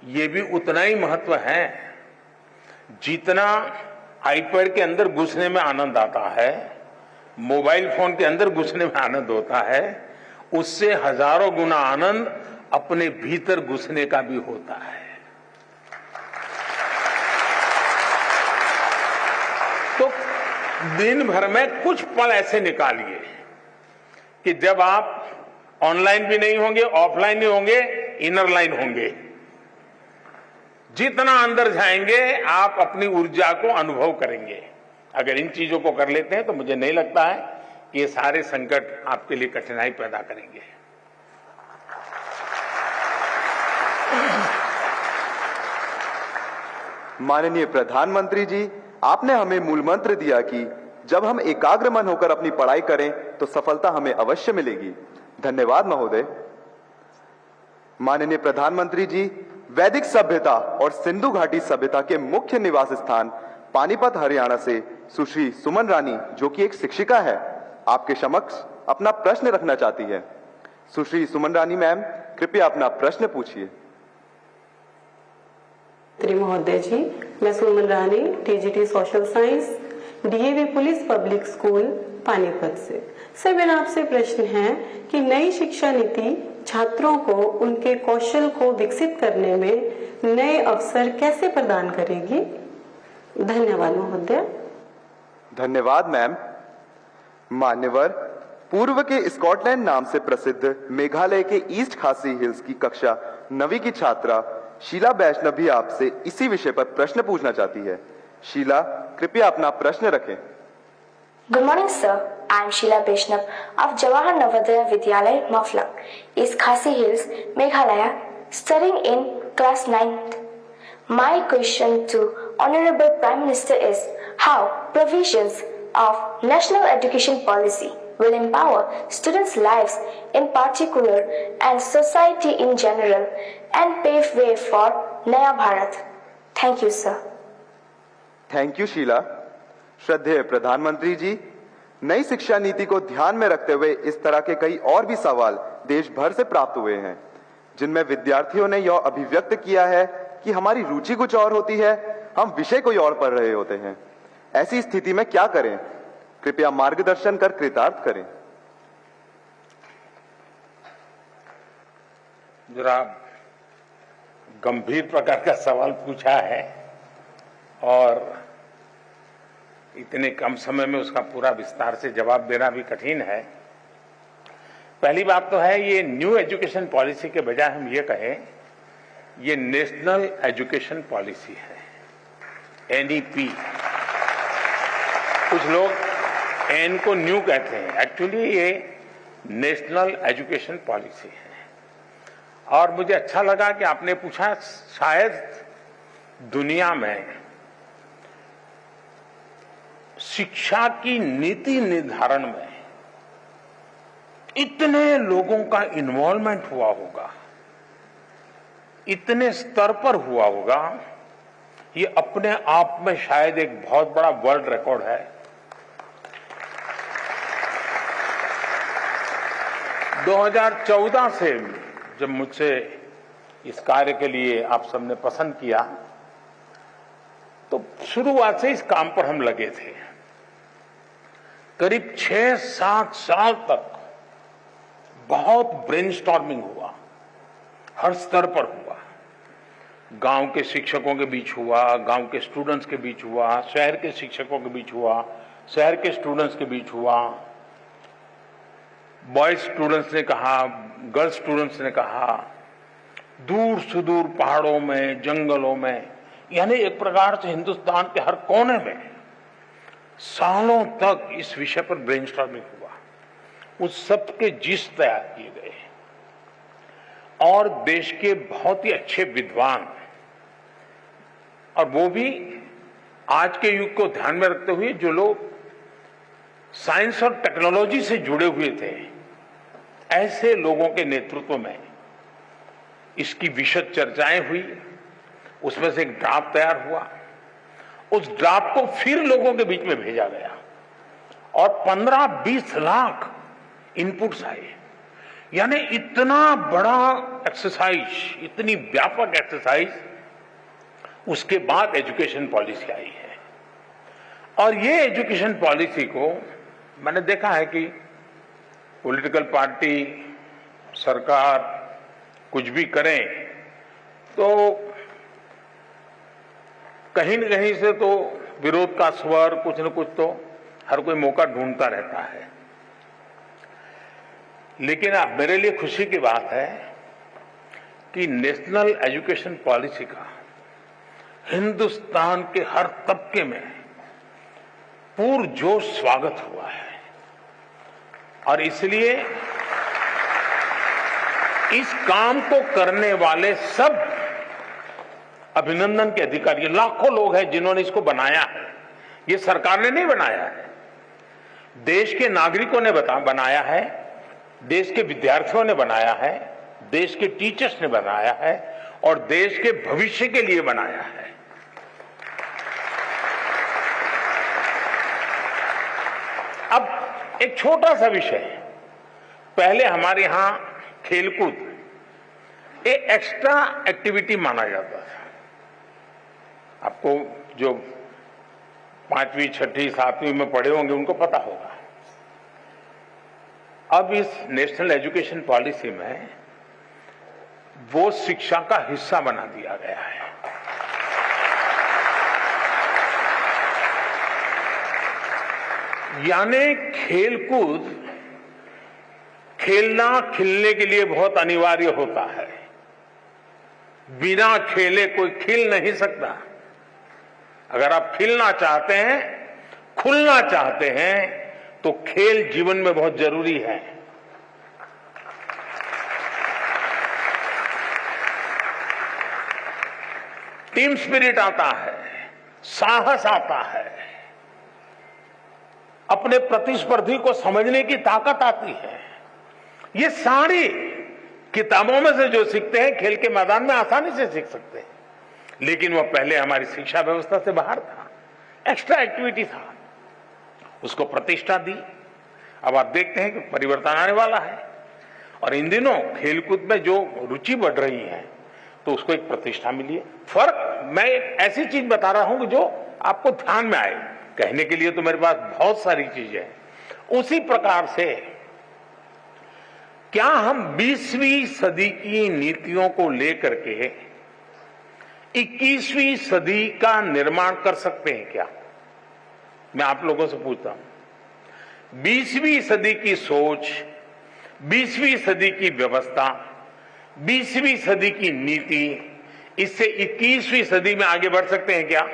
ये भी उतना ही महत्व है जितना आईपैड के अंदर घुसने में आनंद आता है, मोबाइल फोन के अंदर घुसने में आनंद होता है, उससे हजारों गुना आनंद अपने भीतर घुसने का भी होता है। तो दिन भर में कुछ पल ऐसे निकालिए कि जब आप ऑनलाइन भी नहीं होंगे, ऑफलाइन नहीं होंगे, इनर लाइन होंगे। जितना अंदर जाएंगे आप अपनी ऊर्जा को अनुभव करेंगे। अगर इन चीजों को कर लेते हैं तो मुझे नहीं लगता है कि ये सारे संकट आपके लिए कठिनाई पैदा करेंगे। माननीय प्रधानमंत्री जी, आपने हमें मूल मंत्र दिया कि जब हम एकाग्र मन होकर अपनी पढ़ाई करें तो सफलता हमें अवश्य मिलेगी। धन्यवाद महोदय। माननीय प्रधानमंत्री जी, वैदिक सभ्यता और सिंधु घाटी सभ्यता के मुख्य निवास स्थान पानीपत हरियाणा से सुश्री सुमन रानी, जो कि एक शिक्षिका है, आपके समक्ष अपना प्रश्न रखना चाहती है। सुश्री सुमन रानी मैम, कृपया अपना प्रश्न पूछिए। महोदय जी, मैं Suman Rani, TGT social science, DAV police public school Panipat से। सर, मेरा आपसे प्रश्न है कि नई शिक्षा नीति छात्रों को उनके कौशल को विकसित करने में नए अवसर कैसे प्रदान करेगी? धन्यवाद महोदय। धन्यवाद मैम। मान्यवर, पूर्व के स्कॉटलैंड नाम से प्रसिद्ध मेघालय के ईस्ट खासी हिल्स की कक्षा 9वीं की छात्रा शीला वैष्णव भी आपसे इसी विषय पर प्रश्न पूछना चाहती है। शीला, कृपया अपना प्रश्न रखें। Good morning, sir. I am Sheila Vaishnav of Jawahar Navodaya Vidyalay, Maflang, East Khasi Hills, Meghalaya, studying in class 9th. My question to Honorable Prime Minister is how provisions of National Education Policy will empower students' lives in particular and society in general and pave way for Naya Bharat. Thank you, sir. Thank you Sheela. श्रद्धेय प्रधानमंत्री जी, नई शिक्षा नीति को ध्यान में रखते हुए इस तरह के कई और भी सवाल देश भर से प्राप्त हुए हैं, जिनमें विद्यार्थियों ने यह अभिव्यक्त किया है कि हमारी रुचि कुछ और होती है, हम विषय कोई और पढ़ रहे होते हैं। ऐसी स्थिति में क्या करें? कृपया मार्गदर्शन कर कृतार्थ करें। जरा गंभीर प्रकार का सवाल पूछा है और इतने कम समय में उसका पूरा विस्तार से जवाब देना भी कठिन है। पहली बात तो है, ये न्यू एजुकेशन पॉलिसी के बजाय हम ये कहें ये नेशनल एजुकेशन पॉलिसी है, एनईपी। कुछ लोग एन को न्यू कहते हैं, एक्चुअली ये नेशनल एजुकेशन पॉलिसी है। और मुझे अच्छा लगा कि आपने पूछा, शायद दुनिया में शिक्षा की नीति निर्धारण में इतने लोगों का इन्वॉल्वमेंट हुआ होगा, इतने स्तर पर हुआ होगा, ये अपने आप में शायद एक बहुत बड़ा वर्ल्ड रिकॉर्ड है। 2014 से जब मुझसे इस कार्य के लिए आप सबने पसंद किया, तो शुरुआत से इस काम पर हम लगे थे। करीब 6-7 साल तक बहुत ब्रेनस्टॉर्मिंग हुआ, हर स्तर पर हुआ। गांव के शिक्षकों के बीच हुआ, गांव के स्टूडेंट्स के बीच हुआ, शहर के शिक्षकों के बीच हुआ, शहर के स्टूडेंट्स के बीच हुआ। बॉयज स्टूडेंट्स ने कहा, गर्ल्स स्टूडेंट्स ने कहा, दूर सुदूर पहाड़ों में, जंगलों में, यानी एक प्रकार से हिंदुस्तान के हर कोने में सालों तक इस विषय पर ब्रेनस्टॉर्मिंग हुआ। उस सब के जिस तैयार किए गए और देश के बहुत ही अच्छे विद्वान, और वो भी आज के युग को ध्यान में रखते हुए जो लोग साइंस और टेक्नोलॉजी से जुड़े हुए थे, ऐसे लोगों के नेतृत्व में इसकी विशद चर्चाएं हुई। उसमें से एक ड्राफ्ट तैयार हुआ। उस ड्राफ्ट को फिर लोगों के बीच में भेजा गया और 15-20 लाख इनपुट्स आए। यानी इतना बड़ा एक्सरसाइज, इतनी व्यापक एक्सरसाइज, उसके बाद एजुकेशन पॉलिसी आई है। और ये एजुकेशन पॉलिसी को मैंने देखा है कि पॉलिटिकल पार्टी, सरकार कुछ भी करें तो कहीं न कहीं से तो विरोध का स्वर, कुछ न कुछ तो हर कोई मौका ढूंढता रहता है। लेकिन अब मेरे लिए खुशी की बात है कि नेशनल एजुकेशन पॉलिसी का हिंदुस्तान के हर तबके में पुरजोश स्वागत हुआ है। और इसलिए इस काम को करने वाले सब अभिनंदन के अधिकारी, लाखों लोग हैं जिन्होंने इसको बनाया है। ये सरकार ने नहीं बनाया है, देश के नागरिकों ने बनाया है, देश के विद्यार्थियों ने बनाया है, देश के टीचर्स ने बनाया है और देश के भविष्य के लिए बनाया है। अब एक छोटा सा विषय, पहले हमारे यहां खेलकूद एक एक्स्ट्रा एक्टिविटी माना जाता था। आपको जो 5वीं, 6ठी, 7वीं में पढ़े होंगे उनको पता होगा। अब इस नेशनल एजुकेशन पॉलिसी में वो शिक्षा का हिस्सा बना दिया गया है। यानी खेलकूद खेलना खिलने के लिए बहुत अनिवार्य होता है। बिना खेले कोई खिल नहीं सकता। अगर आप खिलना चाहते हैं, खुलना चाहते हैं, तो खेल जीवन में बहुत जरूरी है। टीम स्पिरिट आता है, साहस आता है, अपने प्रतिस्पर्धी को समझने की ताकत आती है। ये सारी किताबों में से जो सीखते हैं, खेल के मैदान में आसानी से सीख सकते हैं। लेकिन वह पहले हमारी शिक्षा व्यवस्था से बाहर था, एक्स्ट्रा एक्टिविटी था, उसको प्रतिष्ठा दी। अब आप देखते हैं कि परिवर्तन आने वाला है और इन दिनों खेलकूद में जो रुचि बढ़ रही है तो उसको एक प्रतिष्ठा मिली है। फर्क मैं एक ऐसी चीज बता रहा हूं कि जो आपको ध्यान में आए। कहने के लिए तो मेरे पास बहुत सारी चीजें हैं। उसी प्रकार से क्या हम 20वीं सदी की नीतियों को लेकर के 21वीं सदी का निर्माण कर सकते हैं क्या? मैं आप लोगों से पूछता हूं। 20वीं सदी की सोच, 20वीं सदी की व्यवस्था, 20वीं सदी की नीति, इससे 21वीं सदी में आगे बढ़ सकते हैं क्या?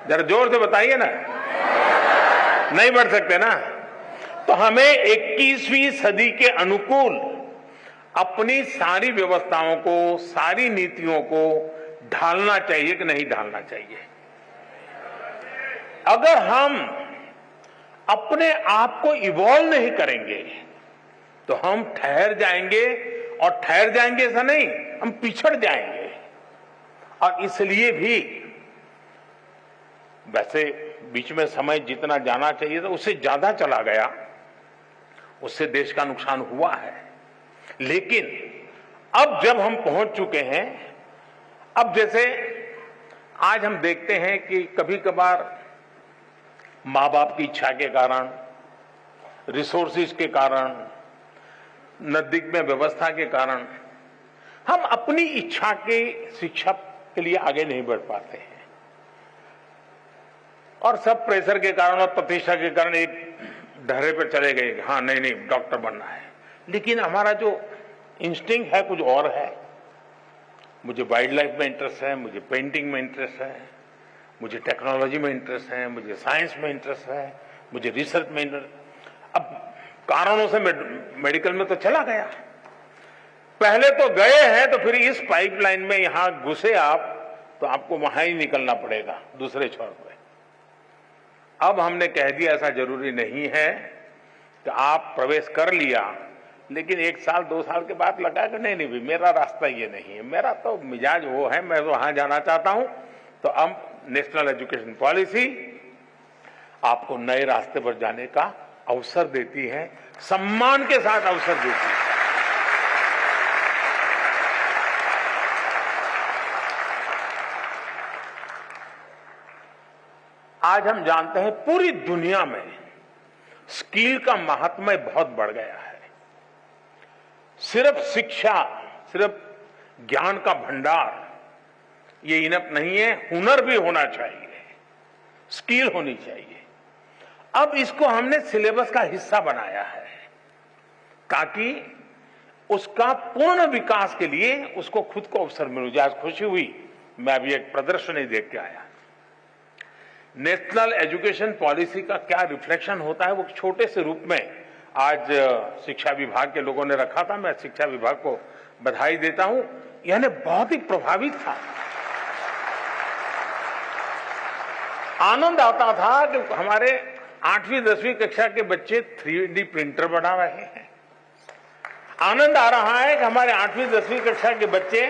जरा जोर से बताइए ना। नहीं बढ़ सकते ना। तो हमें 21वीं सदी के अनुकूल अपनी सारी व्यवस्थाओं को, सारी नीतियों को ढालना चाहिए कि नहीं ढालना चाहिए? अगर हम अपने आप को इवॉल्व नहीं करेंगे तो हम ठहर जाएंगे, और ठहर जाएंगे ऐसा नहीं, हम पिछड़ जाएंगे। और इसलिए भी वैसे बीच में समय जितना जाना चाहिए था उससे ज्यादा चला गया, उससे देश का नुकसान हुआ है। लेकिन अब जब हम पहुंच चुके हैं, अब जैसे आज हम देखते हैं कि कभी कभार माँ बाप की इच्छा के कारण, रिसोर्सेज के कारण, नजदीक में व्यवस्था के कारण हम अपनी इच्छा के शिक्षा के लिए आगे नहीं बढ़ पाते हैं, और सब प्रेशर के कारण और प्रतिष्ठा के कारण एक ढर्रे पर चले गए। हाँ, नहीं नहीं डॉक्टर बनना है। लेकिन हमारा जो इंस्टिंक्ट है कुछ और है। मुझे वाइल्ड लाइफ में इंटरेस्ट है, मुझे पेंटिंग में इंटरेस्ट है, मुझे टेक्नोलॉजी में इंटरेस्ट है, मुझे साइंस में इंटरेस्ट है, मुझे रिसर्च में इंटरेस्ट। अब कारणों से मेडिकल में तो चला गया, पहले तो गए हैं, तो फिर इस पाइपलाइन में यहां घुसे आप तो आपको वहां ही निकलना पड़ेगा दूसरे छोर पे। अब हमने कह दिया ऐसा जरूरी नहीं है कि आप प्रवेश कर लिया लेकिन 1 साल 2 साल के बाद लगा कि नहीं नहीं मेरा रास्ता ये नहीं है, मेरा तो मिजाज वो है, मैं वहां जाना चाहता हूं। तो अब नेशनल एजुकेशन पॉलिसी आपको नए रास्ते पर जाने का अवसर देती है, सम्मान के साथ अवसर देती है। आज हम जानते हैं पूरी दुनिया में स्किल का महात्म्य बहुत बढ़ गया है। सिर्फ शिक्षा, सिर्फ ज्ञान का भंडार ये इनफ नहीं है, हुनर भी होना चाहिए, स्किल होनी चाहिए। अब इसको हमने सिलेबस का हिस्सा बनाया है ताकि उसका पूर्ण विकास के लिए उसको खुद को अवसर मिल जाए। आज खुशी हुई, मैं अभी एक प्रदर्शनी देख के आया। नेशनल एजुकेशन पॉलिसी का क्या रिफ्लेक्शन होता है वो छोटे से रूप में आज शिक्षा विभाग के लोगों ने रखा था। मैं शिक्षा विभाग को बधाई देता हूं, यानी बहुत ही प्रभावित था। आनंद आता था कि हमारे 8वीं 10वीं कक्षा के बच्चे 3D प्रिंटर बना रहे हैं। आनंद आ रहा है कि हमारे 8वीं 10वीं कक्षा के बच्चे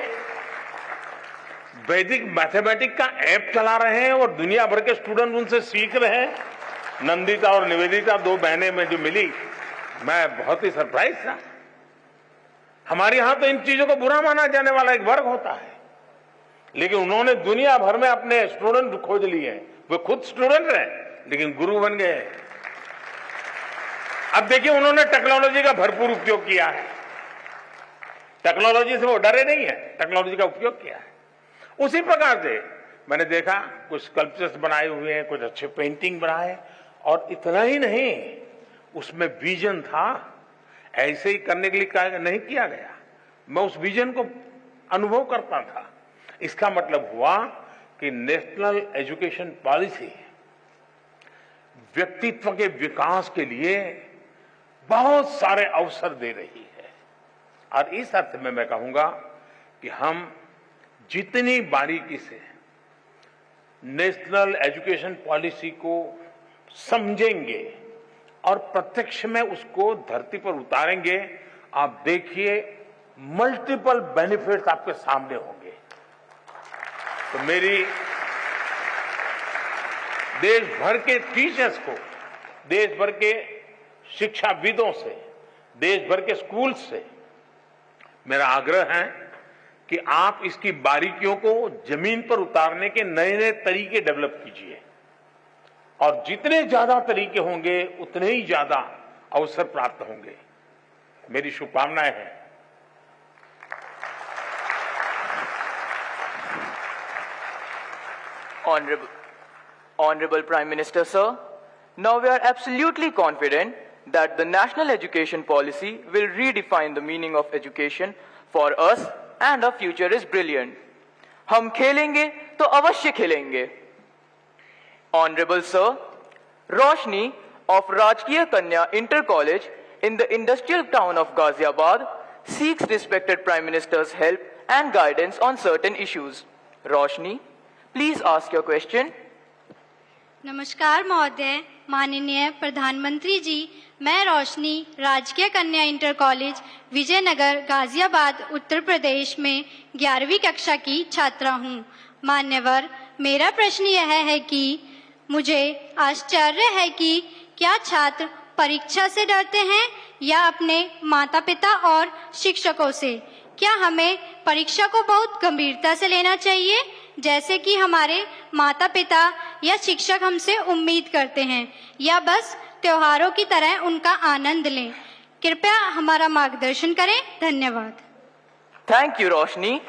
वैदिक मैथमेटिक्स का ऐप चला रहे हैं और दुनिया भर के स्टूडेंट उनसे सीख रहे हैं। नंदिता और निवेदिता 2 बहनें में जो मिली, मैं बहुत ही सरप्राइज था। हमारे यहां तो इन चीजों को बुरा माना जाने वाला एक वर्ग होता है, लेकिन उन्होंने दुनिया भर में अपने स्टूडेंट खोज लिए हैं। वे खुद स्टूडेंट हैं लेकिन गुरु बन गए हैं। अब देखिए, उन्होंने टेक्नोलॉजी का भरपूर उपयोग किया है। टेक्नोलॉजी से वो डरे नहीं है, टेक्नोलॉजी का उपयोग किया है। उसी प्रकार से मैंने देखा कुछ स्कल्पचर्स बनाए हुए हैं, कुछ अच्छे पेंटिंग बनाए, और इतना ही नहीं, उसमें विजन था। ऐसे ही करने के लिए नहीं किया गया, मैं उस विजन को अनुभव करता था। इसका मतलब हुआ कि नेशनल एजुकेशन पॉलिसी व्यक्तित्व के विकास के लिए बहुत सारे अवसर दे रही है। और इस अर्थ में मैं कहूंगा कि हम जितनी बारीकी से नेशनल एजुकेशन पॉलिसी को समझेंगे और प्रत्यक्ष में उसको धरती पर उतारेंगे, आप देखिए मल्टीपल बेनिफिट्स आपके सामने होंगे। तो मेरी देश भर के टीचर्स को, देश भर के शिक्षाविदों से, देश भर के स्कूल से मेरा आग्रह है कि आप इसकी बारीकियों को जमीन पर उतारने के नए नए तरीके डेवलप कीजिए, और जितने ज्यादा तरीके होंगे उतने ही ज्यादा अवसर प्राप्त होंगे। मेरी शुभकामनाएं हैं। Honorable Prime Minister, sir, now we are absolutely confident that the national education policy will redefine the meaning of education for us and our future is brilliant. हम खेलेंगे तो अवश्य खेलेंगे. Honorable sir, Roshni of Rajkiya Kanya Inter College in the industrial town of Ghaziabad seeks respected Prime Minister's help and guidance on certain issues. Roshni, please ask your question. नमस्कार महोदय, माननीय प्रधानमंत्री जी, मैं रोशनी राजकीय कन्या इंटर कॉलेज विजयनगर गाजियाबाद उत्तर प्रदेश में 11वीं कक्षा की छात्रा हूँ। मान्यवर, मेरा प्रश्न यह है कि मुझे आश्चर्य है कि क्या छात्र परीक्षा से डरते हैं या अपने माता पिता और शिक्षकों से? क्या हमें परीक्षा को बहुत गंभीरता से लेना चाहिए जैसे कि हमारे माता पिता या शिक्षक हमसे उम्मीद करते हैं, या बस त्योहारों की तरह उनका आनंद लें? कृपया हमारा मार्गदर्शन करें। धन्यवाद। थैंक यू रोशनी।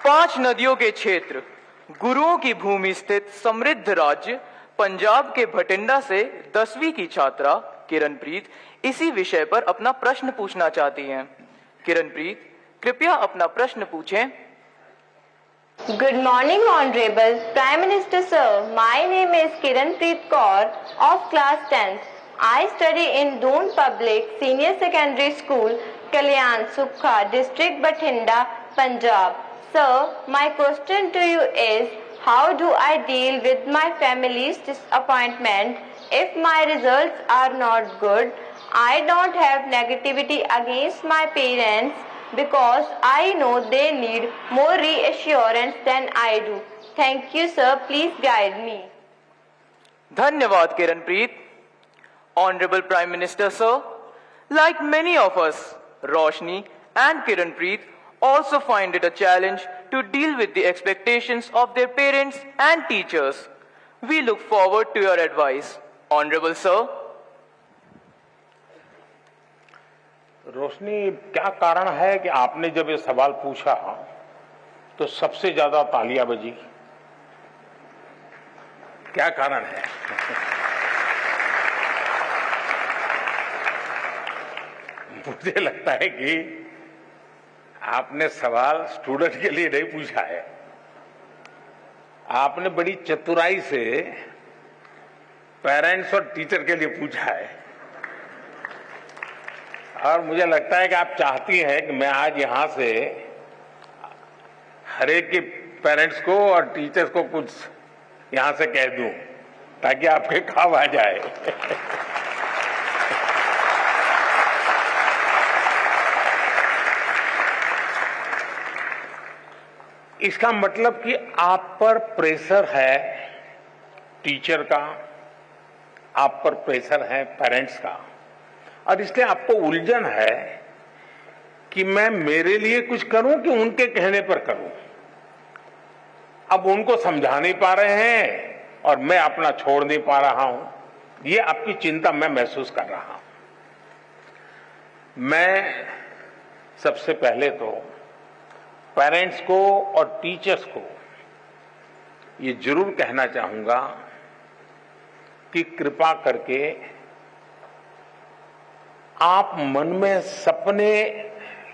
5 नदियों के क्षेत्र, गुरुओं की भूमि स्थित समृद्ध राज्य पंजाब के भटिंडा से 10वीं की छात्रा किरणप्रीत इसी विषय पर अपना प्रश्न पूछना चाहती हैं। किरणप्रीत, कृपया अपना प्रश्न पूछें। Good morning, Honorable Prime Minister Sir. My name is Kiranpreet Kaur of class 10th. I study in Doon Public Senior Secondary School, Kalyan Sukha District, Bathinda, Punjab. Sir, my question to you is, how do I deal with my family's disappointment if my results are not good? I don't have negativity against my parents because I know they need more reassurance than I do. Thank you, sir. Please guide me. धन्यवाद Kiranpreet. Honorable Prime Minister, sir, like many of us, Roshni and Kiranpreet also find it a challenge to deal with the expectations of their parents and teachers. We look forward to your advice. Honorable sir. रोशनी, क्या कारण है कि आपने जब ये सवाल पूछा तो सबसे ज्यादा तालियां बजी? क्या कारण है? मुझे लगता है कि आपने सवाल स्टूडेंट के लिए नहीं पूछा है, आपने बड़ी चतुराई से पेरेंट्स और टीचर के लिए पूछा है। और मुझे लगता है कि आप चाहती हैं कि मैं आज यहां से हर एक के पेरेंट्स को और टीचर्स को कुछ यहां से कह दूं ताकि आपके काम आ जाए। इसका मतलब कि आप पर प्रेशर है टीचर का, आप पर प्रेशर है पेरेंट्स का, और इसलिए आपको उलझन है कि मैं मेरे लिए कुछ करूं कि उनके कहने पर करूं। अब उनको समझा नहीं पा रहे हैं और मैं अपना छोड़ नहीं पा रहा हूं। ये आपकी चिंता मैं महसूस कर रहा हूं। मैं सबसे पहले तो पेरेंट्स को और टीचर्स को ये जरूर कहना चाहूंगा कि कृपा करके आप मन में सपने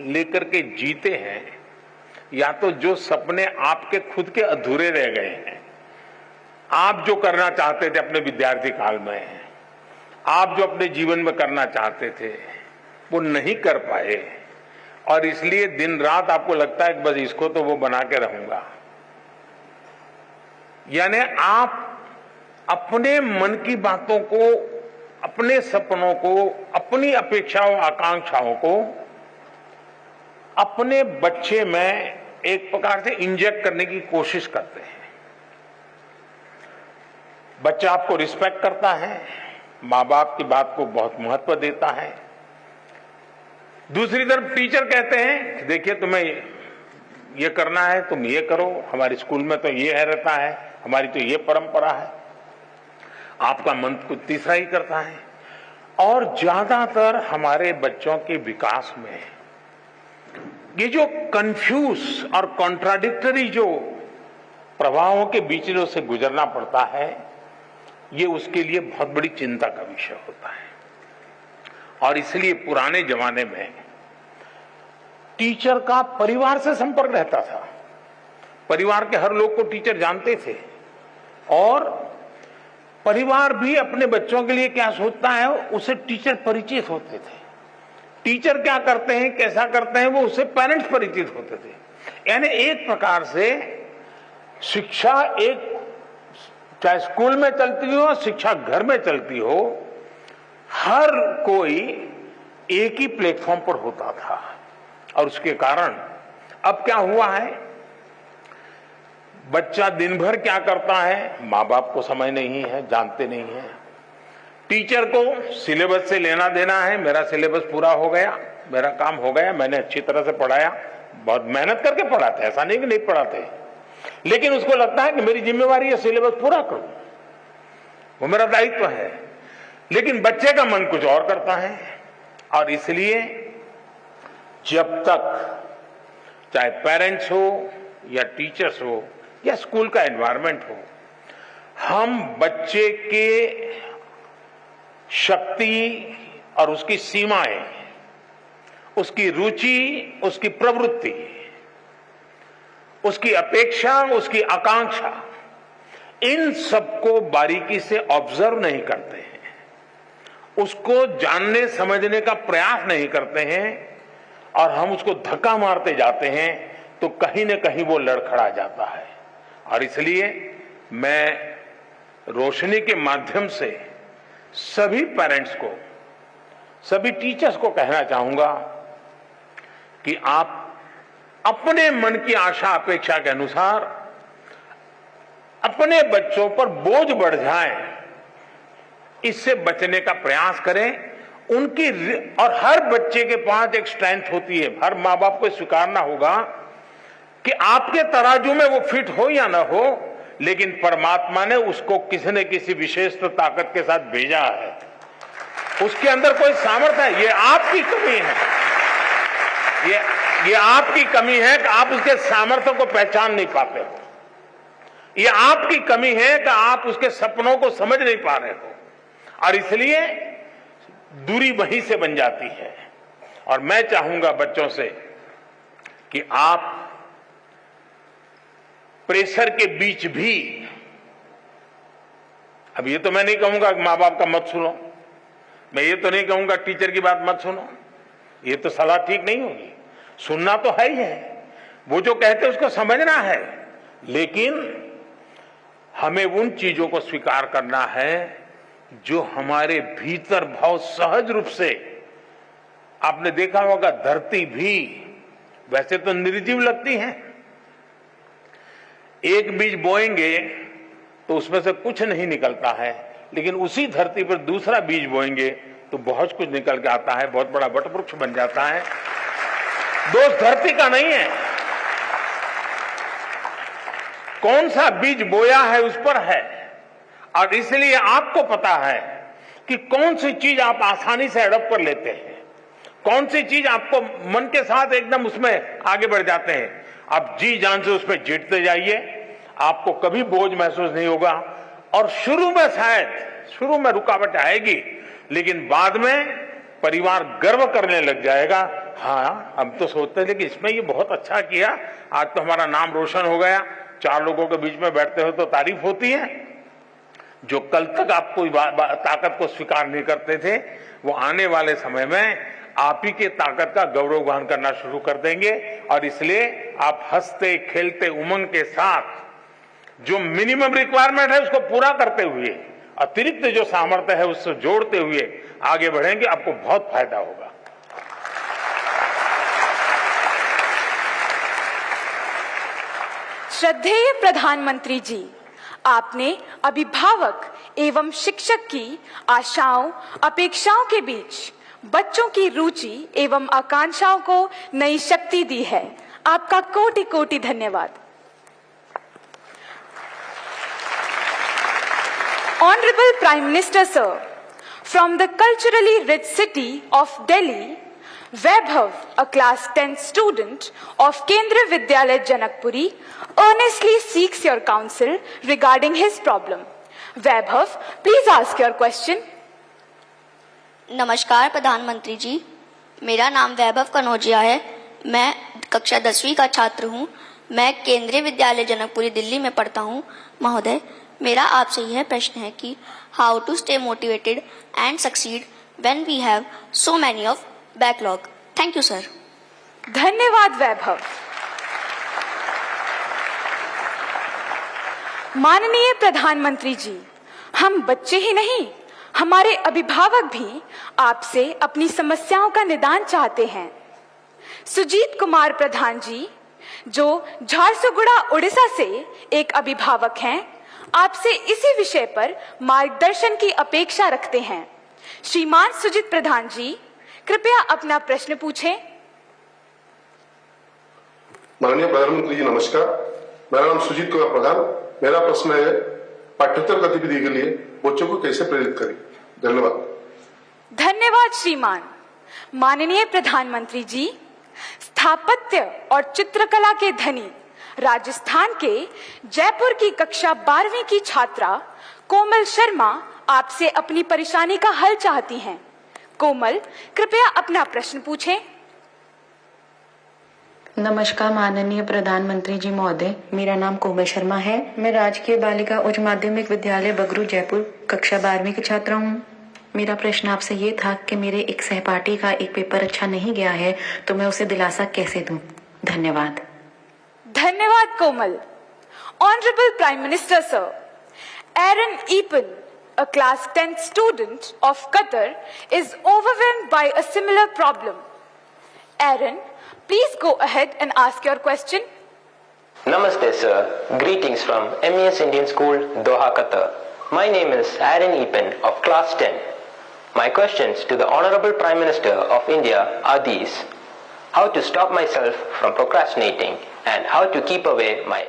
लेकर के जीते हैं, या तो जो सपने आपके खुद के अधूरे रह गए हैं, आप जो करना चाहते थे अपने विद्यार्थी काल में, आप जो अपने जीवन में करना चाहते थे वो नहीं कर पाए, और इसलिए दिन रात आपको लगता है कि बस इसको तो वो बना के रहूंगा। यानी आप अपने मन की बातों को, अपने सपनों को, अपनी अपेक्षाओं आकांक्षाओं को अपने बच्चे में एक प्रकार से इंजेक्ट करने की कोशिश करते हैं। बच्चा आपको रिस्पेक्ट करता है, माँ बाप की बात को बहुत महत्व देता है। दूसरी तरफ टीचर कहते हैं कि देखिए तुम्हें ये करना है, तुम ये करो, हमारे स्कूल में तो ये है रहता है, हमारी तो ये परंपरा है। आपका मन कुछ तीसरा ही करता है। और ज्यादातर हमारे बच्चों के विकास में ये जो कंफ्यूज और कॉन्ट्राडिक्टरी जो प्रभावों के बीच में से गुजरना पड़ता है, ये उसके लिए बहुत बड़ी चिंता का विषय होता है। और इसलिए पुराने जमाने में टीचर का परिवार से संपर्क रहता था। परिवार के हर लोग को टीचर जानते थे, और परिवार भी अपने बच्चों के लिए क्या सोचता है उसे टीचर परिचित होते थे। टीचर क्या करते हैं, कैसा करते हैं, वो उससे पेरेंट्स परिचित होते थे। यानी एक प्रकार से शिक्षा एक, चाहे स्कूल में चलती हो, शिक्षा घर में चलती हो, हर कोई एक ही प्लेटफॉर्म पर होता था। और उसके कारण अब क्या हुआ है, बच्चा दिन भर क्या करता है, माँ बाप को समय नहीं है, जानते नहीं है। टीचर को सिलेबस से लेना देना है, मेरा सिलेबस पूरा हो गया, मेरा काम हो गया, मैंने अच्छी तरह से पढ़ाया, बहुत मेहनत करके पढ़ाते, ऐसा नहीं कि नहीं पढ़ाते, लेकिन उसको लगता है कि मेरी जिम्मेवारी है सिलेबस पूरा करूं, वो मेरा दायित्व है। लेकिन बच्चे का मन कुछ और करता है। और इसलिए जब तक चाहे पेरेंट्स हो या टीचर्स हो या स्कूल का एनवायरनमेंट हो, हम बच्चे के शक्ति और उसकी सीमाएं, उसकी रुचि, उसकी प्रवृत्ति, उसकी अपेक्षा, उसकी आकांक्षा, इन सबको बारीकी से ऑब्जर्व नहीं करते हैं, उसको जानने समझने का प्रयास नहीं करते हैं, और हम उसको धक्का मारते जाते हैं, तो कहीं न कहीं वो लड़खड़ा जाता है। और इसलिए मैं रोशनी के माध्यम से सभी पेरेंट्स को, सभी टीचर्स को कहना चाहूंगा कि आप अपने मन की आशा अपेक्षा के अनुसार अपने बच्चों पर बोझ बढ़ जाए, इससे बचने का प्रयास करें। उनकी, और हर बच्चे के पास एक स्ट्रेंथ होती है, हर माँ बाप को स्वीकारना होगा कि आपके तराजू में वो फिट हो या ना हो, लेकिन परमात्मा ने उसको किसी न किसी विशेष ताकत के साथ भेजा है, उसके अंदर कोई सामर्थ्य है। ये आपकी कमी है, ये आपकी कमी है कि आप उसके सामर्थ्य को पहचान नहीं पाते हो। ये आपकी कमी है कि आप उसके सपनों को समझ नहीं पा रहे हो, और इसलिए दूरी वहीं से बन जाती है। और मैं चाहूंगा बच्चों से कि आप प्रेशर के बीच भी, अब ये तो मैं नहीं कहूंगा माँ बाप का मत सुनो, मैं ये तो नहीं कहूंगा टीचर की बात मत सुनो, ये तो सलाह ठीक नहीं होगी। सुनना तो है ही है, वो जो कहते हैं उसको समझना है, लेकिन हमें उन चीजों को स्वीकार करना है जो हमारे भीतर बहुत सहज रूप से, आपने देखा होगा धरती भी वैसे तो निर्जीव लगती है, एक बीज बोएंगे तो उसमें से कुछ नहीं निकलता है, लेकिन उसी धरती पर दूसरा बीज बोएंगे तो बहुत कुछ निकल के आता है, बहुत बड़ा वटवृक्ष बन जाता है। दोष धरती का नहीं है, कौन सा बीज बोया है उस पर है। और इसलिए आपको पता है कि कौन सी चीज आप आसानी से अडॉप्ट कर लेते हैं, कौन सी चीज आपको मन के साथ एकदम उसमें आगे बढ़ जाते हैं। आप जी जान से उसमें जीतते जाइए, आपको कभी बोझ महसूस नहीं होगा। और शुरू में शायद रुकावट आएगी, लेकिन बाद में परिवार गर्व करने लग जाएगा। हाँ, हम तो सोचते थे कि इसमें ये बहुत अच्छा किया, आज तो हमारा नाम रोशन हो गया। 4 लोगों के बीच में बैठते हो तो तारीफ होती है। जो कल तक आपको ताकत को स्वीकार नहीं करते थे, वो आने वाले समय में आप ही के ताकत का गौरव गान करना शुरू कर देंगे। और इसलिए आप हंसते खेलते उमंग के साथ जो मिनिमम रिक्वायरमेंट है उसको पूरा करते हुए अतिरिक्त जो सामर्थ्य है उससे जोड़ते हुए आगे बढ़ेंगे, आपको बहुत फायदा होगा। श्रद्धेय प्रधानमंत्री जी, आपने अभिभावक एवं शिक्षक की आशाओं अपेक्षाओं के बीच बच्चों की रुचि एवं आकांक्षाओं को नई शक्ति दी है। आपका कोटि कोटि धन्यवाद। Honorable Prime Minister Sir, from the culturally rich city of Delhi, Vaibhav, a class 10 student of Kendriya Vidyalaya Janakpuri, earnestly seeks your counsel regarding his problem. Vaibhav, please ask your question. नमस्कार प्रधानमंत्री जी, मेरा नाम वैभव कनौजिया है। मैं कक्षा 10वीं का छात्र हूँ। मैं केंद्रीय विद्यालय जनकपुरी दिल्ली में पढ़ता हूँ। महोदय, मेरा आपसे यह प्रश्न है कि how to stay motivated and succeed when we have so many of backlog. Thank you sir. धन्यवाद वैभव। माननीय प्रधानमंत्री जी, हम बच्चे ही नहीं, हमारे अभिभावक भी आपसे अपनी समस्याओं का निदान चाहते हैं। सुजीत कुमार प्रधान जी, जो झारसुगुड़ा उड़ीसा से एक अभिभावक हैं, आपसे इसी विषय पर मार्गदर्शन की अपेक्षा रखते हैं। श्रीमान सुजीत प्रधान जी, कृपया अपना प्रश्न पूछें। माननीय प्रधानमंत्री जी नमस्कार, मेरा नाम सुजीत कुमार प्रधान। मेरा प्रश्न है, पाठ्येतर गतिविधि के लिए बच्चों को कैसे प्रेरित करें? धन्यवाद। धन्यवाद श्रीमान। माननीय प्रधानमंत्री जी, स्थापत्य और चित्रकला के धनी राजस्थान के जयपुर की कक्षा 12वीं की छात्रा कोमल शर्मा आपसे अपनी परेशानी का हल चाहती हैं। कोमल, कृपया अपना प्रश्न पूछें। नमस्कार माननीय प्रधानमंत्री जी महोदय, मेरा नाम कोमल शर्मा है। मैं राजकीय बालिका उच्च माध्यमिक विद्यालय बगरू जयपुर कक्षा 12वीं की छात्रा हूँ। मेरा प्रश्न आपसे ये था कि मेरे एक सहपाठी का एक पेपर अच्छा नहीं गया है, तो मैं उसे दिलासा कैसे दूं? धन्यवाद। धन्यवाद Komal. Honourable prime minister sir, Aaron Eapen, a class 10 student of Qatar, is overwhelmed by a similar problem. Aaron, please go ahead and ask your question. Namaste sir, greetings from MES Indian School, Doha, Qatar. My name is Aaron Epen of class 10. My questions to the Honorable Prime Minister of India are these: how to stop myself from procrastinating and how to keep away my